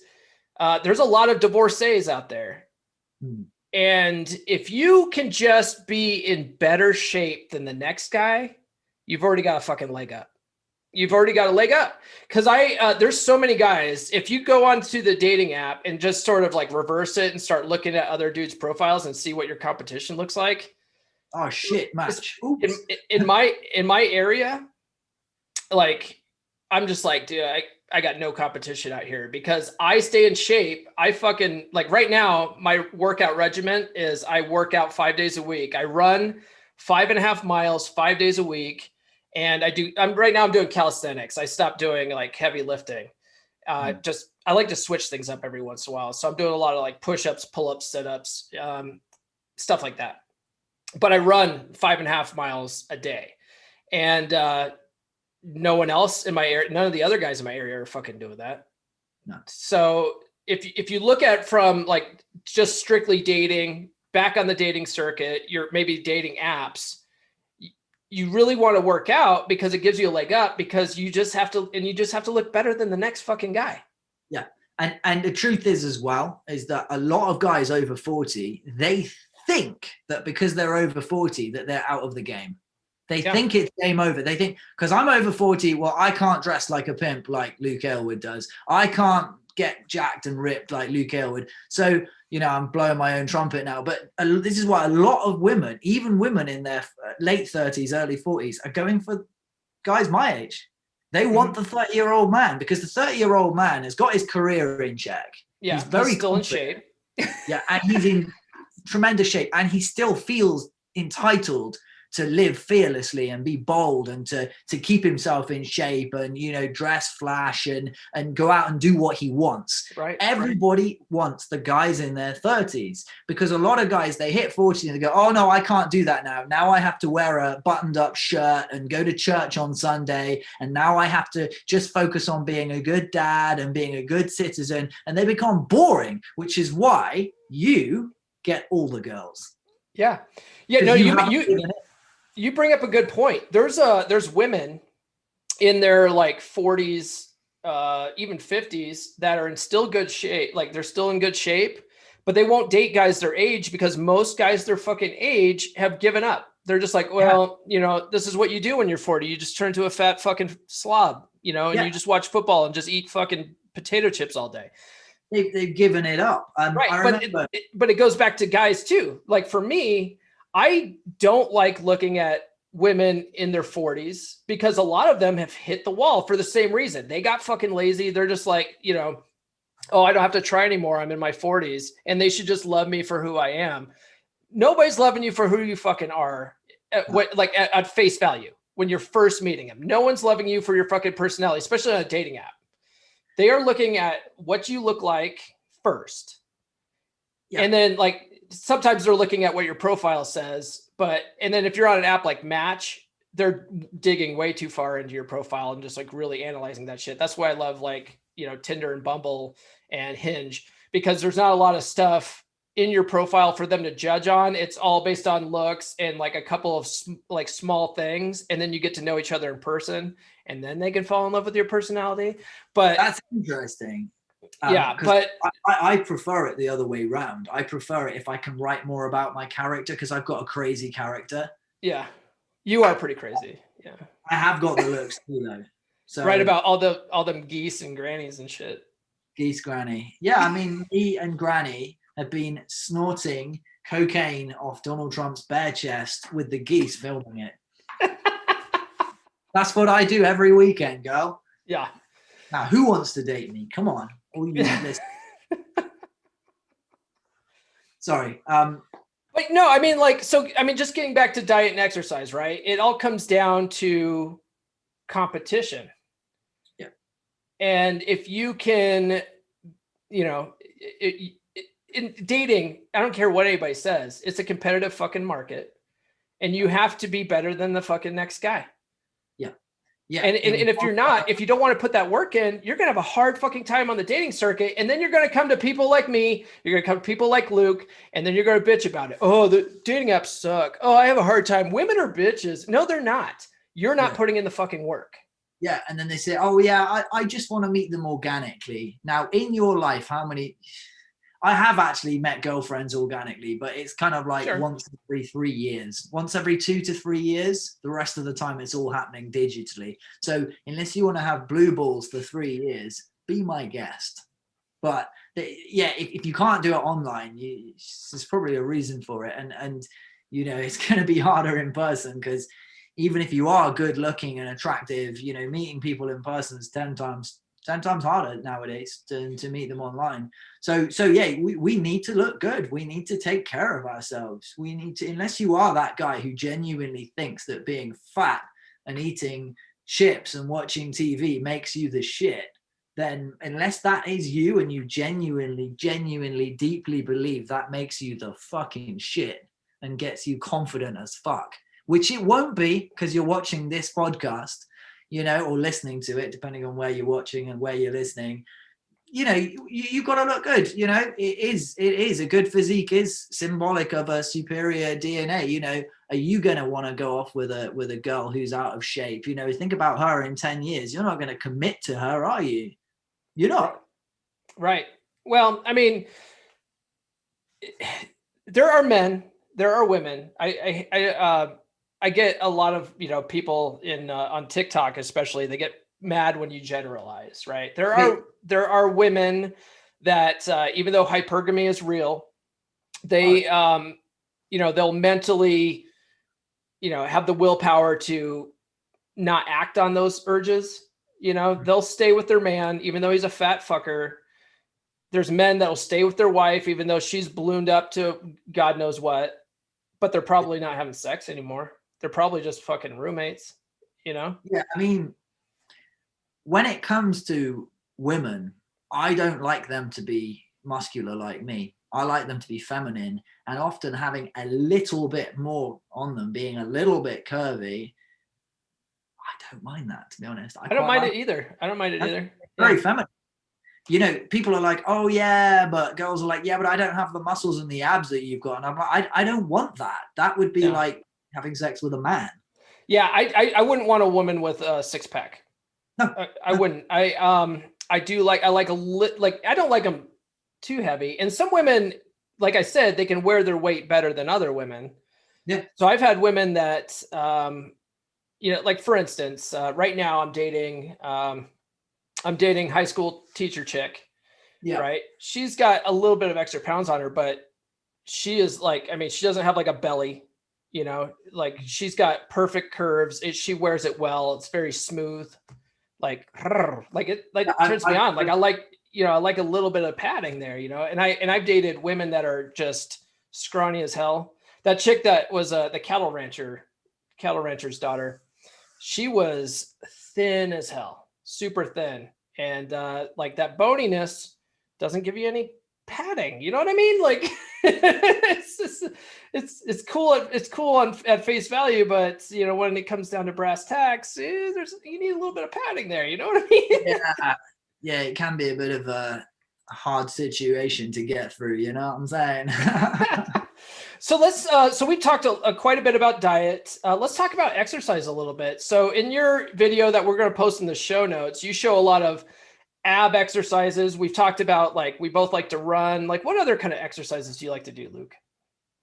there's a lot of divorcees out there. Hmm. And if you can just be in better shape than the next guy, you've already got a fucking leg up. You've already got a leg up. Because there's so many guys. If you go onto the dating app and just sort of like reverse it and start looking at other dudes' profiles and see what your competition looks like. Oh shit, match. Oops. In my area, like I'm just like, dude, I got no competition out here because I stay in shape. I fucking like right now, my workout regimen is I work out 5 days a week. I run 5.5 miles 5 days a week. And I'm doing calisthenics. I stopped doing like heavy lifting. I like to switch things up every once in a while. So I'm doing a lot of like push-ups, pull-ups, sit-ups, stuff like that. But I run 5.5 miles a day. And no one else in my area, none of the other guys in my area are fucking doing that. No. So if you look at from like just strictly dating, back on the dating circuit, you're maybe dating apps, you really want to work out because it gives you a leg up because you just have to look better than the next fucking guy. Yeah. And the truth is as well, is that a lot of guys over 40, they think that because they're over 40 that they're out of the game. They think it's game over. They think, because I'm over 40, well, I can't dress like a pimp like Luke Aylward does. I can't get jacked and ripped like Luke Aylward. So, I'm blowing my own trumpet now. But this is why a lot of women, even women in their late 30s, early 40s, are going for guys my age. They want the 30-year-old man because the 30-year-old man has got his career in check. Yeah, he's very still confident. in shape. Yeah, and he's in tremendous shape, and he still feels entitled to live fearlessly and be bold and to keep himself in shape and, dress flash and go out and do what he wants. Right. Everybody wants the guys in their 30s because a lot of guys, they hit 40 and they go, oh no, I can't do that now. Now I have to wear a buttoned up shirt and go to church on Sunday. And now I have to just focus on being a good dad and being a good citizen. And they become boring, which is why you get all the girls. Yeah. Yeah. No, you bring up a good point. There's women in their like 40s, even 50s that are in still good shape. Like they're still in good shape, but they won't date guys their age because most guys their fucking age have given up. They're just like, well, this is what you do when you're 40. You just turn to a fat fucking slob, and you just watch football and just eat fucking potato chips all day. They've given it up. Right. But it goes back to guys too. Like for me, I don't like looking at women in their 40s because a lot of them have hit the wall for the same reason. They got fucking lazy. They're just like, oh, I don't have to try anymore. I'm in my 40s and they should just love me for who I am. Nobody's loving you for who you fucking are at face value when you're first meeting them. No one's loving you for your fucking personality, especially on a dating app. They are looking at what you look like first. Yeah. And then like, sometimes they're looking at what your profile says, and then if you're on an app like Match, they're digging way too far into your profile and just like really analyzing that shit. That's why I love like, Tinder and Bumble and Hinge, because there's not a lot of stuff in your profile for them to judge on. It's all based on looks and like a couple of like small things. And then you get to know each other in person and then they can fall in love with your personality. But that's interesting. But I prefer it the other way around. I prefer it if I can write more about my character because I've got a crazy character. Yeah, you are pretty crazy. Yeah, I have got the looks too, though. So right about all them geese and grannies and shit. Geese granny. Yeah, I mean, me and Granny have been snorting cocaine off Donald Trump's bare chest with the geese filming it. That's what I do every weekend, girl. Yeah. Now, who wants to date me? Come on. All you this. Sorry. But no, I mean, just getting back to diet and exercise, right? It all comes down to competition. Yeah. And if you can, in dating, I don't care what anybody says, it's a competitive fucking market and you have to be better than the fucking next guy. Yeah. And if you don't want to put that work in, you're going to have a hard fucking time on the dating circuit. And then you're going to come to people like me. You're going to come to people like Luke. And then you're going to bitch about it. Oh, the dating apps suck. Oh, I have a hard time. Women are bitches. No, they're not. You're not putting in the fucking work. Yeah. And then they say, oh yeah, I just want to meet them organically. Now in your life, I have actually met girlfriends organically, but it's kind of like once every 3 years, once every 2 to 3 years. The rest of the time, it's all happening digitally. So unless you want to have blue balls for 3 years, be my guest. But yeah, if you can't do it online, there's probably a reason for it. And you know, it's going to be harder in person, because even if you are good looking and attractive, you know, meeting people in person is 10 times harder nowadays to meet them online. So yeah, we need to look good. We need to take care of ourselves. We need to, unless you are that guy who genuinely thinks that being fat and eating chips and watching TV makes you the shit, then unless that is you and you genuinely deeply believe that makes you the fucking shit and gets you confident as fuck, which it won't be because you're watching this podcast, you know, or listening to it, depending on where you're watching and where you're listening. You know, you got to look good. You know, it is a good physique is symbolic of a superior DNA. You know, are you going to want to go off with a girl who's out of shape? You know, think about her in 10 years. You're not going to commit to her, are you? You're not. Right. Well, I mean, there are men, there are women. I get a lot of, you know, people in on TikTok, especially, they get mad when you generalize, right? There are women that even though hypergamy is real, they you know, they'll mentally, you know, have the willpower to not act on those urges. You know, they'll stay with their man even though he's a fat fucker. There's men that'll stay with their wife even though she's ballooned up to God knows what, but they're probably not having sex anymore. They're probably just fucking roommates, you know? Yeah, I mean, when it comes to women, I don't like them to be muscular like me. I like them to be feminine, and often having a little bit more on them, being a little bit curvy. I don't mind that, to be honest. I don't mind it either. I don't mind it either. Very feminine. You know, people are like, oh yeah, but girls are like, yeah, but I don't have the muscles and the abs that you've got. And I'm like, I don't want that. That would be like having sex with a man. Yeah, I wouldn't want a woman with a six pack. No, I wouldn't. I do like, I like I don't like them too heavy. And some women, like I said, they can wear their weight better than other women. Yeah. So I've had women that, you know, like for instance, right now I'm dating high school teacher chick. Yeah. Right. She's got a little bit of extra pounds on her, but she is like, I mean, she doesn't have like a belly, you know, like she's got perfect curves. She wears it well. It's very smooth. It turns me on. Like I like, you know, I like a little bit of padding there, you know, and I've dated women that are just scrawny as hell. That chick that was the cattle rancher's daughter, she was thin as hell, super thin. And like that boniness doesn't give you any padding. You know what I mean? Like it's cool. It's cool at face value, but you know, when it comes down to brass tacks, you need a little bit of padding there. You know what I mean? Yeah, it can be a bit of a hard situation to get through. You know what I'm saying? So let's. So we talked quite a bit about diet. Let's talk about exercise a little bit. So in your video that we're going to post in the show notes, you show a lot of ab exercises. We've talked about like we both like to run. Like what other kind of exercises do you like to do, Luke?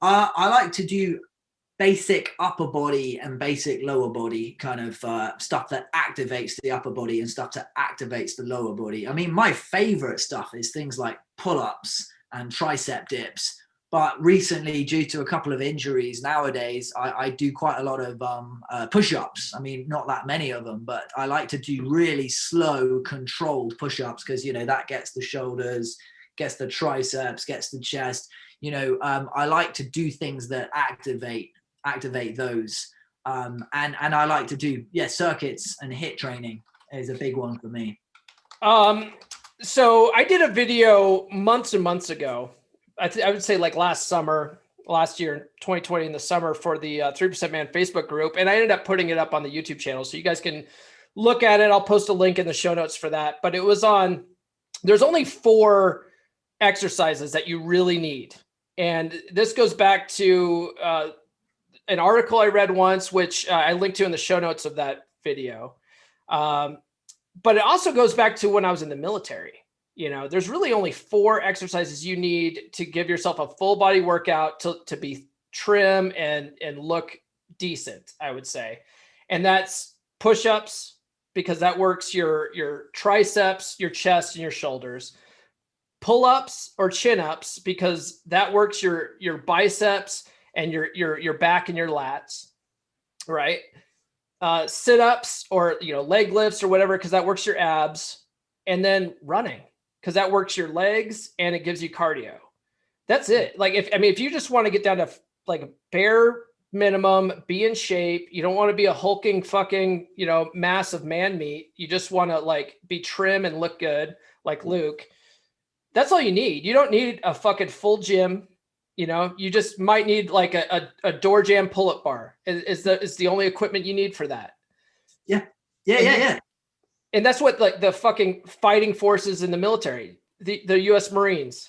I like to do basic upper body and basic lower body kind of stuff that activates the upper body and stuff that activates the lower body. I mean, my favorite stuff is things like pull-ups and tricep dips. But recently, due to a couple of injuries, nowadays, I do quite a lot of push-ups. I mean, not that many of them, but I like to do really slow, controlled push-ups because, you know, that gets the shoulders, gets the triceps, gets the chest. You know, I like to do things that activate those. And I like to do, circuits and HIIT training is a big one for me. So I did a video months and months ago. I would say like last year, 2020 in the summer for the 3% Man Facebook group. And I ended up putting it up on the YouTube channel. So you guys can look at it. I'll post a link in the show notes for that. But it was there's only 4 exercises that you really need. And this goes back to an article I read once, which I linked to in the show notes of that video. But it also goes back to when I was in the military. You know, there's really only 4 exercises you need to give yourself a full body workout to be trim and look decent, I would say. And that's push-ups, because that works your triceps, your chest, and your shoulders. Pull-ups or chin-ups, because that works your biceps and your back and your lats, right? Sit-ups or leg lifts or whatever, because that works your abs. And then running, because that works your legs and it gives you cardio. That's it. Like if you just want to get down to like a bare minimum, be in shape, you don't want to be a hulking fucking, mass of man meat. You just want to like be trim and look good like Luke. That's all you need. You don't need a fucking full gym. You just might need like a door jam pull-up bar is the only equipment you need for that. Yeah. And that's what like the fucking fighting forces in the military, the U.S. Marines,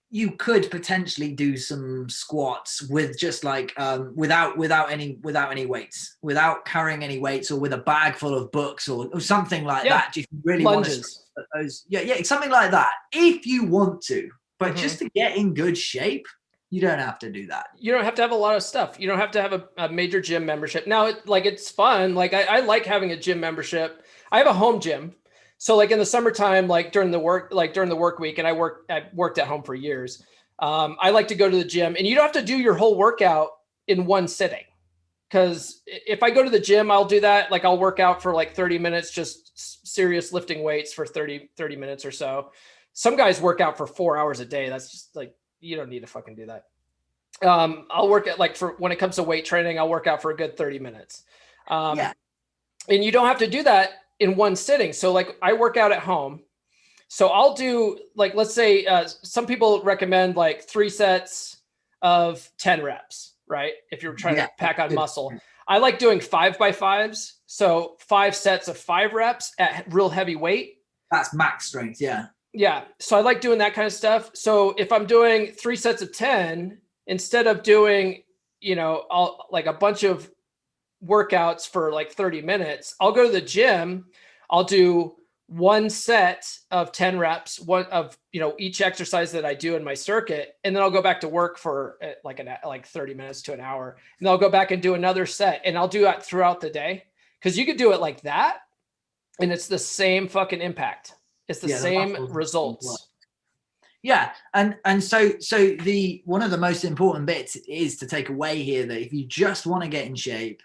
you could potentially do some squats with just like without any weights, without carrying any weights, or with a bag full of books or something like that. If you really lunges. want to those, something like that, if you want to. But just to get in good shape, you don't have to do that. You don't have to have a lot of stuff. You don't have to have a major gym membership. Now, it's fun. Like I like having a gym membership. I have a home gym. So like in the summertime, like during the work week, and I worked at home for years. I like to go to the gym, and you don't have to do your whole workout in one sitting. Because if I go to the gym, I'll do that. Like I'll work out for like 30 minutes, just serious lifting weights for 30 minutes or so. Some guys work out for 4 hours a day. That's just like, you don't need to fucking do that. I'll work at for when it comes to weight training, I'll work out for a good 30 minutes. And you don't have to do that in one sitting. So like I work out at home. So I'll do like, let's say some people recommend like 3 sets of 10 reps, right? If you're trying to pack on muscle. I like doing 5x5s. So 5 sets of 5 reps at real heavy weight. That's max strength. Yeah. So I like doing that kind of stuff. So if I'm doing 3 sets of 10, instead of doing, like a bunch of workouts for like 30 minutes, I'll go to the gym. I'll do 1 set of 10 reps, one of, each exercise that I do in my circuit. And then I'll go back to work for like 30 minutes to an hour. And then I'll go back and do another set, and I'll do that throughout the day. Cause you could do it like that, and it's the same fucking impact. It's the same results. Yeah. And so the one of the most important bits is to take away here that if you just want to get in shape,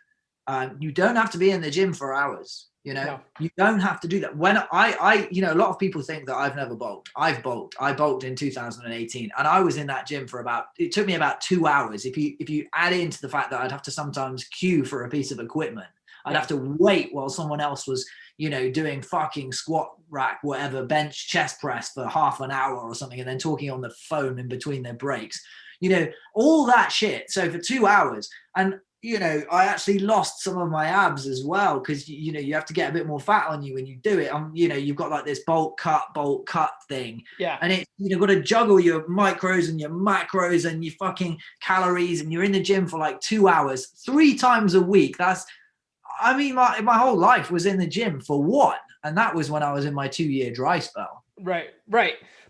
you don't have to be in the gym for hours. No. You don't have to do that. When I a lot of people think that I've never bulked. I've bulked. I bulked in 2018, and I was in that gym for it took me about 2 hours. If you add into the fact that I'd have to sometimes queue for a piece of equipment, I'd have to wait while someone else was, doing fucking squat rack, whatever, bench, chest press for half an hour or something, and then talking on the phone in between their breaks, all that shit. So for 2 hours, and I actually lost some of my abs as well, because you have to get a bit more fat on you when you do it. You've got like this bolt cut thing. Yeah. And you've got to juggle your micros and your macros and your fucking calories, and you're in the gym for like 2 hours, 3 times a week. My whole life was in the gym for one, and that was when I was in my 2-year dry spell. Right.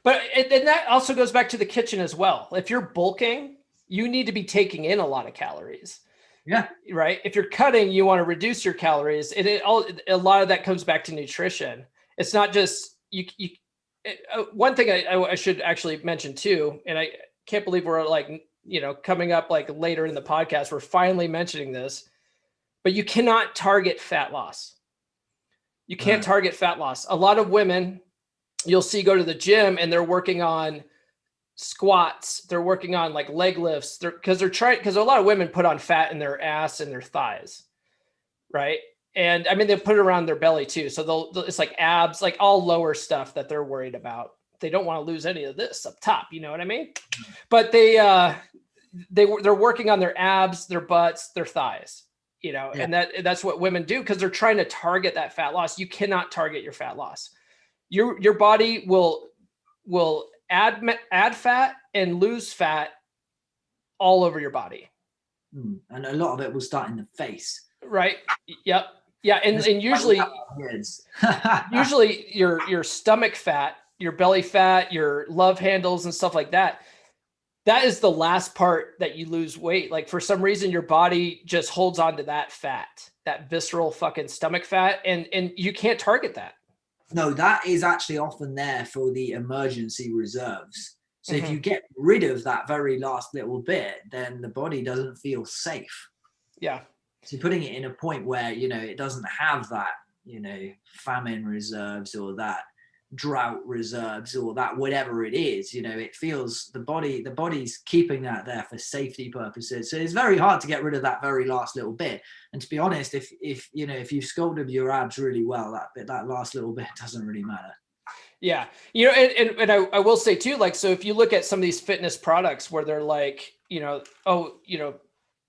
But and that also goes back to the kitchen as well. If you're bulking, you need to be taking in a lot of calories. Yeah. Right. If you're cutting, you want to reduce your calories. And a lot of that comes back to nutrition. It's not just one thing I should actually mention too, and I can't believe we're like, coming up like later in the podcast, we're finally mentioning this, but you cannot target fat loss. You can't target fat loss. A lot of women you'll see go to the gym and they're working on squats, they're working on like leg lifts, because a lot of women put on fat in their ass and their thighs, right? And I mean, they put it around their belly too, so it's like abs, like all lower stuff that they're worried about. They don't want to lose any of this up top, you know what I mean? But they're working on their abs, their butts, their thighs, and that's what women do, because they're trying to target that fat loss. You cannot target your fat loss. Your body will add fat and lose fat all over your body. And a lot of it will start in the face. Right. Yep. Yeah, and usually usually your stomach fat, your belly fat, your love handles and stuff like that, that is the last part that you lose weight. Like for some reason, your body just holds on to that fat, that visceral fucking stomach fat, and you can't target that. No, that is actually often there for the emergency reserves. So if you get rid of that very last little bit, then the body doesn't feel safe. Yeah. So putting it in a point where, you know, it doesn't have that, you know, famine reserves or that drought reserves or that whatever it is, you know, it feels the body's keeping that there for safety purposes. So it's very hard to get rid of that very last little bit. And to be honest, if you know, if you've sculpted your abs really well, that last little bit doesn't really matter. Yeah. You know, and I will say too, like, so if you look at some of these fitness products where they're like, you know, oh, you know,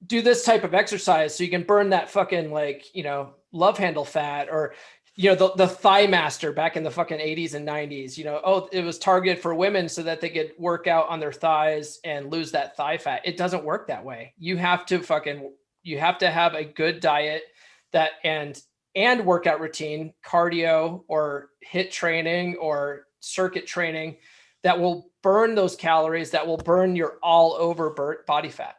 do this type of exercise so you can burn that fucking, like, you know, love handle fat, or, you know, the Thigh Master back in the fucking 80s and 90s, you know, oh, it was targeted for women so that they could work out on their thighs and lose that thigh fat. It doesn't work that way. You have to have a good diet that and workout routine, cardio or HIIT training or circuit training that will burn those calories, that will burn your all over body fat.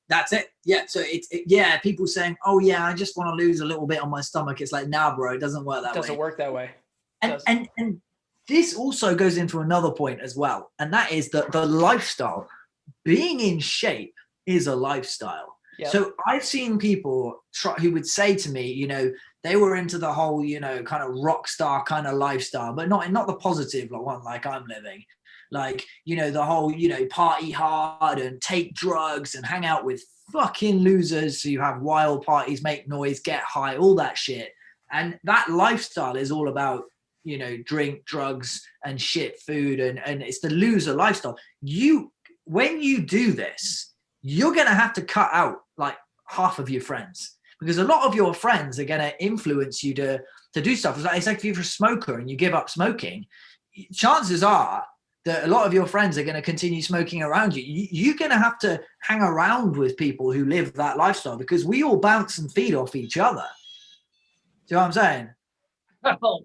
That's it. Yeah. So yeah, people saying, oh yeah, I just want to lose a little bit on my stomach. It's like, nah, bro, it doesn't work that way. It doesn't work that way. And this also goes into another point as well. And that is that the lifestyle, being in shape is a lifestyle. Yep. So I've seen people who would say to me, you know, they were into the whole, you know, kind of rock star kind of lifestyle, but not the positive one like I'm living. Like, you know, the whole, you know, party hard and take drugs and hang out with fucking losers. So you have wild parties, make noise, get high, all that shit. And that lifestyle is all about, you know, drink, drugs and shit food. And it's the loser lifestyle. When you do this, you're going to have to cut out like half of your friends, because a lot of your friends are going to influence you to do stuff. It's like if you're a smoker and you give up smoking, chances are that a lot of your friends are going to continue smoking around you. You're going to have to hang around with people who live that lifestyle, because we all bounce and feed off each other. Do you know what I'm saying? Oh,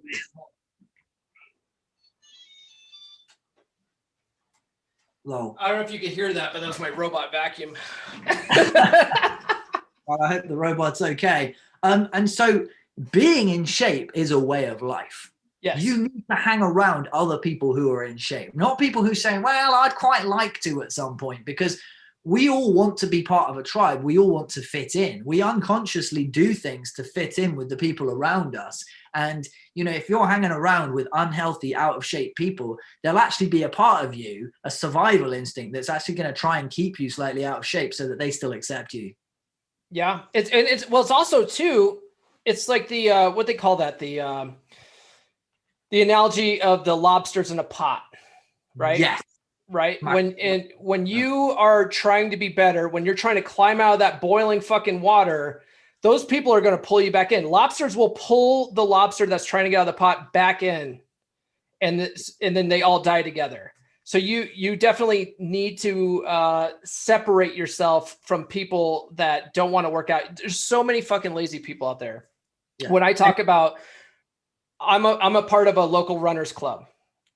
Lol. I don't know if you could hear that, but that was my robot vacuum. Well, I hope the robot's okay. And so being in shape is a way of life. Yes. You need to hang around other people who are in shape, not people who say, well, I'd quite like to at some point, because we all want to be part of a tribe. We all want to fit in. We unconsciously do things to fit in with the people around us. And, you know, if you're hanging around with unhealthy, out of shape people, there'll actually be a part of you, a survival instinct that's actually going to try and keep you slightly out of shape so that they still accept you. Yeah. It's also too, it's like the, what they call that, the analogy of the lobsters in a pot, right? Yes. Right. When you are trying to be better, when you're trying to climb out of that boiling fucking water, those people are going to pull you back in. Lobsters will pull the lobster that's trying to get out of the pot back in, and then they all die together. So you definitely need to separate yourself from people that don't want to work out. There's so many fucking lazy people out there. Yeah. When I talk about, I'm a part of a local runners club.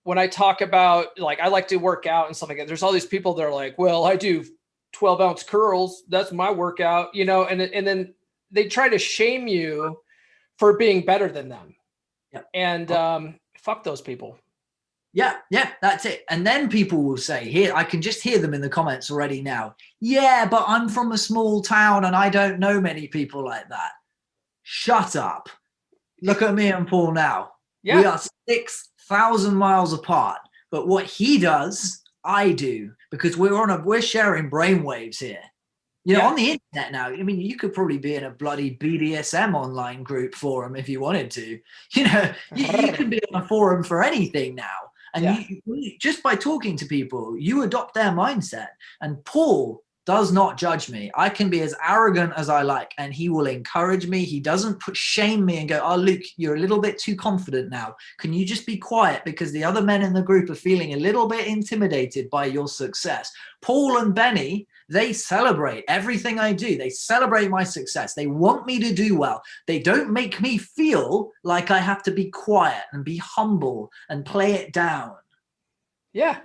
When I talk about, like, I like to work out and stuff like that, there's all these people that are like, well, I do 12-ounce curls. That's my workout, you know, and then they try to shame you for being better than them. Yep. And fuck those people. Yeah, that's it. And then people will say, here, I can just hear them in the comments already now. Yeah, but I'm from a small town and I don't know many people like that. Shut up. Look at me and Paul now. Yeah. We are 6,000 miles apart. But what he does, I do, because we're sharing brainwaves here. You know, on the internet now, I mean, you could probably be in a bloody BDSM online group forum if you wanted to. You know, you can be on a forum for anything now. And you, just by talking to people, you adopt their mindset. And Paul does not judge me. I can be as arrogant as I like, and he will encourage me. He doesn't shame me and go, oh, Luke, you're a little bit too confident now. Can you just be quiet, because the other men in the group are feeling a little bit intimidated by your success. Paul and Benny, They celebrate everything I do. They celebrate my success. They want me to do well. They don't make me feel like I have to be quiet and be humble and play it down. Yeah.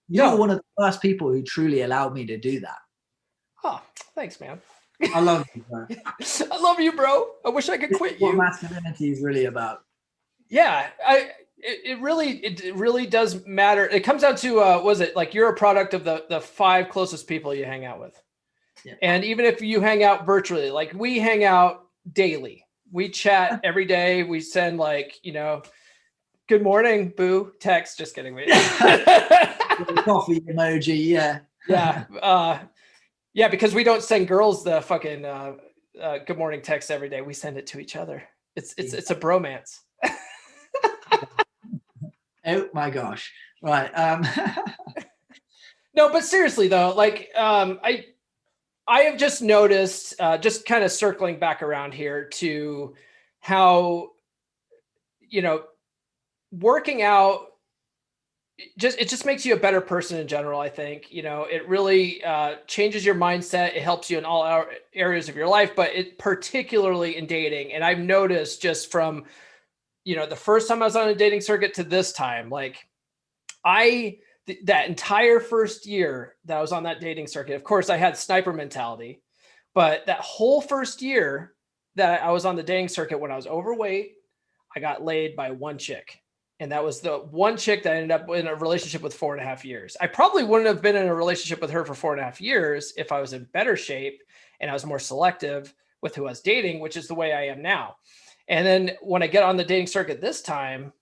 You're one of the first people who truly allowed me to do that. Oh, thanks, man. I love you, bro. I love you, bro. I wish I could quit you. What masculinity is really about. Yeah, it really does matter. It comes down to was it like you're a product of the 5 closest people you hang out with. Yeah. And even if you hang out virtually, like we hang out daily. We chat every day. We send like, good morning, boo, text. Just kidding. Coffee emoji, yeah. Yeah. Yeah, because we don't send girls the fucking good morning text every day. We send it to each other. It's a bromance. Oh my gosh. Right. No, but seriously though, like I have just noticed, just kind of circling back around here to how, working out, it just makes you a better person in general. I think, it really changes your mindset. It helps you in all areas of your life, but it particularly in dating. And I've noticed just from, the first time I was on a dating circuit to this time, like that entire first year that I was on that dating circuit, of course I had sniper mentality, but that whole first year that I was on the dating circuit, when I was overweight, I got laid by one chick. And that was the one chick that I ended up in a relationship with 4.5 years. I probably wouldn't have been in a relationship with her for 4.5 years if I was in better shape and I was more selective with who I was dating, which is the way I am now. And then when I get on the dating circuit this time,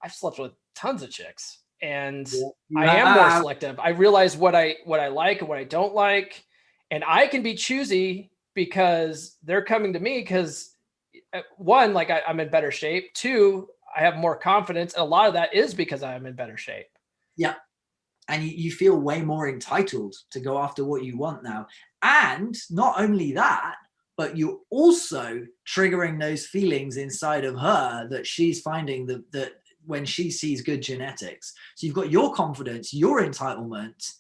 I've slept with tons of chicks and I am more selective. I realize what I like and what I don't like. And I can be choosy because they're coming to me because 1, like I'm in better shape. 2, I have more confidence. And a lot of that is because I'm in better shape. Yeah. And you feel way more entitled to go after what you want now. And not only that, but you're also triggering those feelings inside of her that she's finding that when she sees good genetics. So you've got your confidence, your entitlement,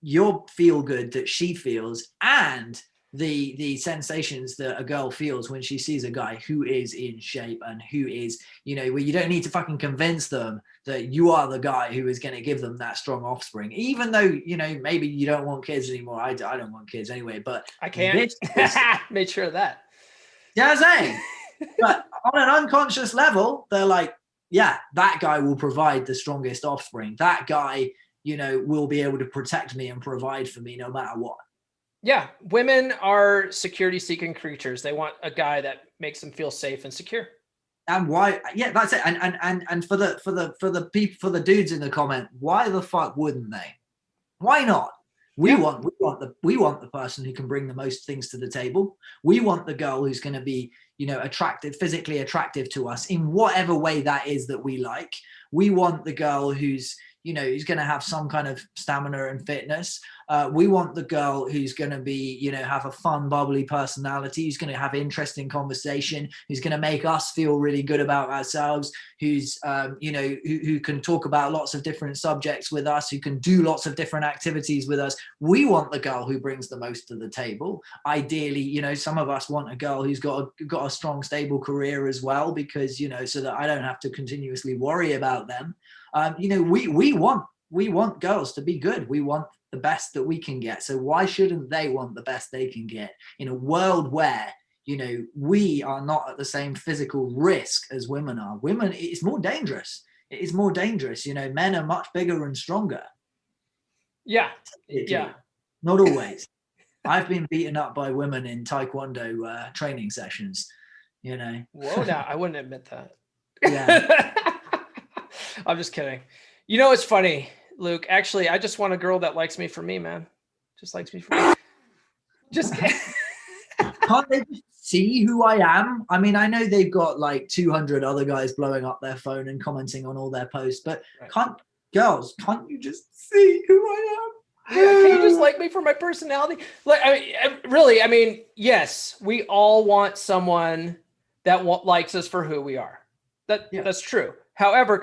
your feel good that she feels, and the sensations that a girl feels when she sees a guy who is in shape and who is, where you don't need to fucking convince them that you are the guy who is going to give them that strong offspring, even though, maybe you don't want kids anymore. I don't want kids anyway, but I can't. Made sure of that. Yeah, I'm saying. But on an unconscious level, they're like, yeah, that guy will provide the strongest offspring. That guy, will be able to protect me and provide for me no matter what. Yeah, women are security-seeking creatures. They want a guy that makes them feel safe and secure. And why? Yeah, that's it. And for the dudes in the comment, why the fuck wouldn't they? Why not? We want the person who can bring the most things to the table. We want the girl who's going to be, attractive, physically attractive to us in whatever way that is that we like. We want the girl who's going to have some kind of stamina and fitness. We want the girl who's going to be, have a fun, bubbly personality, who's going to have interesting conversation, who's going to make us feel really good about ourselves, who's, who can talk about lots of different subjects with us, who can do lots of different activities with us. We want the girl who brings the most to the table. Ideally, some of us want a girl who's got a strong, stable career as well, because, so that I don't have to continuously worry about them. We want girls to be good. We want the best that we can get. So why shouldn't they want the best they can get in a world where, we are not at the same physical risk as women are? Women, it's more dangerous. It is more dangerous. Men are much bigger and stronger. Yeah. Yeah. Not always. I've been beaten up by women in Taekwondo training sessions, Whoa, now I wouldn't admit that. Yeah. I'm just kidding. It's funny, Luke. Actually, I just want a girl that likes me for me, man. Just likes me for me. Just kidding. Can't they just see who I am? I mean, I know they've got like 200 other guys blowing up their phone and commenting on all their posts, but can't you just see who I am? Yeah, can you just like me for my personality? Like, I mean, yes, we all want someone that likes us for who we are. That's true. However,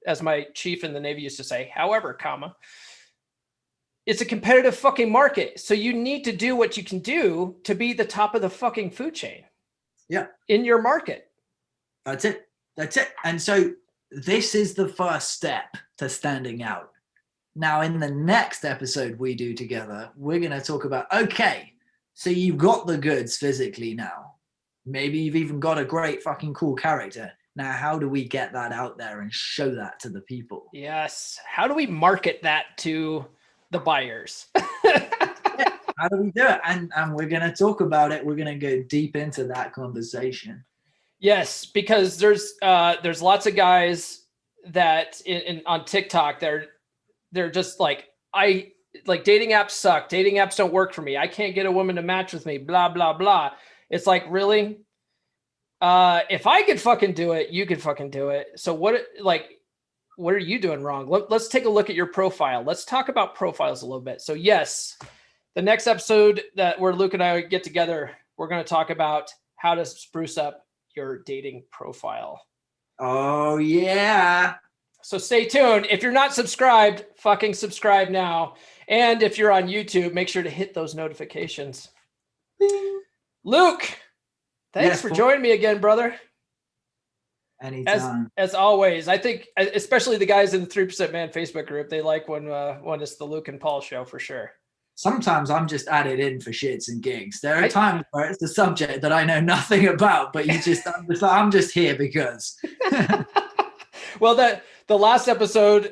as my chief in the Navy used to say, however, it's a competitive fucking market. So you need to do what you can do to be the top of the fucking food chain. Yeah. In your market. That's it. And so this is the first step to standing out. Now, in the next episode we do together, we're going to talk about, okay, so you've got the goods physically now. Maybe you've even got a great fucking cool character. Now, how do we get that out there and show that to the people? Yes. How do we market that to the buyers? How do we do it? And we're going to talk about it. We're going to go deep into that conversation. Yes, because there's lots of guys that on TikTok, they're just like, dating apps suck. Dating apps don't work for me. I can't get a woman to match with me, blah, blah, blah. It's like, really? If I could fucking do it, you could fucking do it. So what are you doing wrong? Let's take a look at your profile. Let's talk about profiles a little bit. So yes, the next episode where Luke and I get together, we're going to talk about how to spruce up your dating profile. Oh yeah. So stay tuned. If you're not subscribed, fucking subscribe now. And if you're on YouTube, make sure to hit those notifications. Luke, thanks for joining me again, brother. Anytime. As always, I think especially the guys in the 3% Man Facebook group, they like when it's the Luke and Paul show for sure. Sometimes I'm just added in for shits and gigs. There are times where it's a subject that I know nothing about, but I'm just here because. Well, the last episode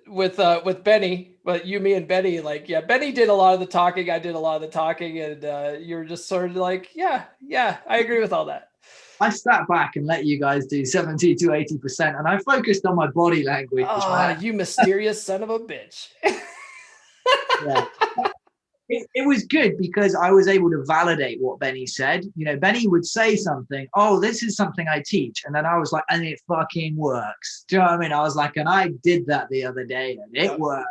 with Benny, but you, me, and Benny, Benny did a lot of the talking. I did a lot of the talking, and you were just sort of like, yeah, I agree with all that. I sat back and let you guys do 70 to 80%, and I focused on my body language. Oh, you mysterious son of a bitch. Yeah. It was good because I was able to validate what Benny said. You know, Benny would say something, oh, this is something I teach. And then I was like, and it fucking works. Do you know what I mean? I was like, and I did that the other day and it worked.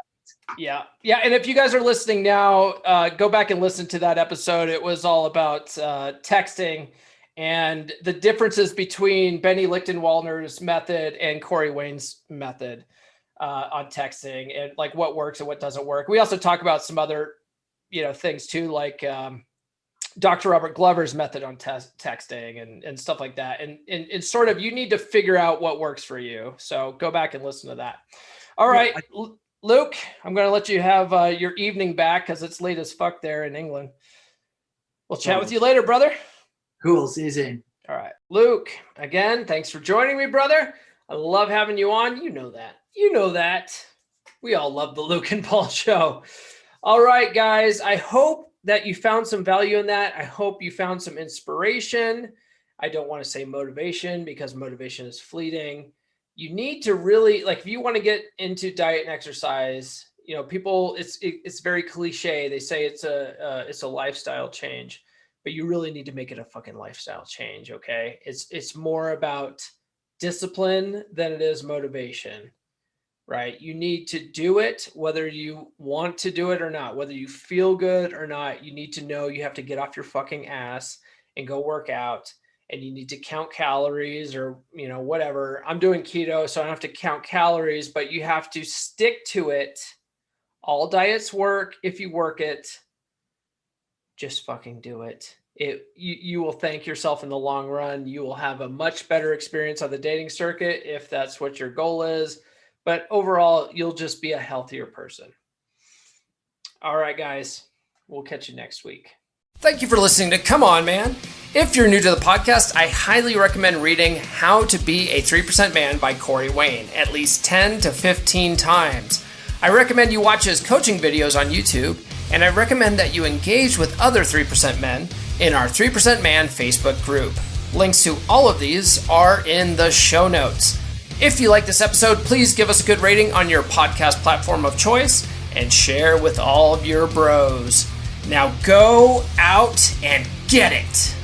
Yeah. Yeah. And if you guys are listening now, go back and listen to that episode. It was all about texting and the differences between Benny Lichtenwaldner's method and Corey Wayne's method on texting and like what works and what doesn't work. We also talk about some other things too, like Dr. Robert Glover's method on texting and stuff like that. And sort of, you need to figure out what works for you. So go back and listen to that. All right, Luke, I'm going to let you have your evening back because it's late as fuck there in England. We'll chat with you later, brother. Cool. See you soon. All right. Luke, again, thanks for joining me, brother. I love having you on. You know that. We all love the Luke and Paul show. All right, guys, I hope that you found some value in that. I hope you found some inspiration. I don't want to say motivation because motivation is fleeting. You need to really, if you want to get into diet and exercise, people, it's very cliche. They say it's a lifestyle change, but you really need to make it a fucking lifestyle change, okay? It's more about discipline than it is motivation. Right? You need to do it, whether you want to do it or not, whether you feel good or not. You need to know you have to get off your fucking ass and go work out, and you need to count calories or, whatever. I'm doing keto, so I don't have to count calories, but you have to stick to it. All diets work if you work it. Just fucking do it. You will thank yourself in the long run. You will have a much better experience on the dating circuit if that's what your goal is. But overall, you'll just be a healthier person. All right, guys. We'll catch you next week. Thank you for listening to Come On, Man. If you're new to the podcast, I highly recommend reading How to Be a 3% Man by Corey Wayne at least 10 to 15 times. I recommend you watch his coaching videos on YouTube, and I recommend that you engage with other 3% men in our 3% Man Facebook group. Links to all of these are in the show notes. If you like this episode, please give us a good rating on your podcast platform of choice and share with all of your bros. Now go out and get it.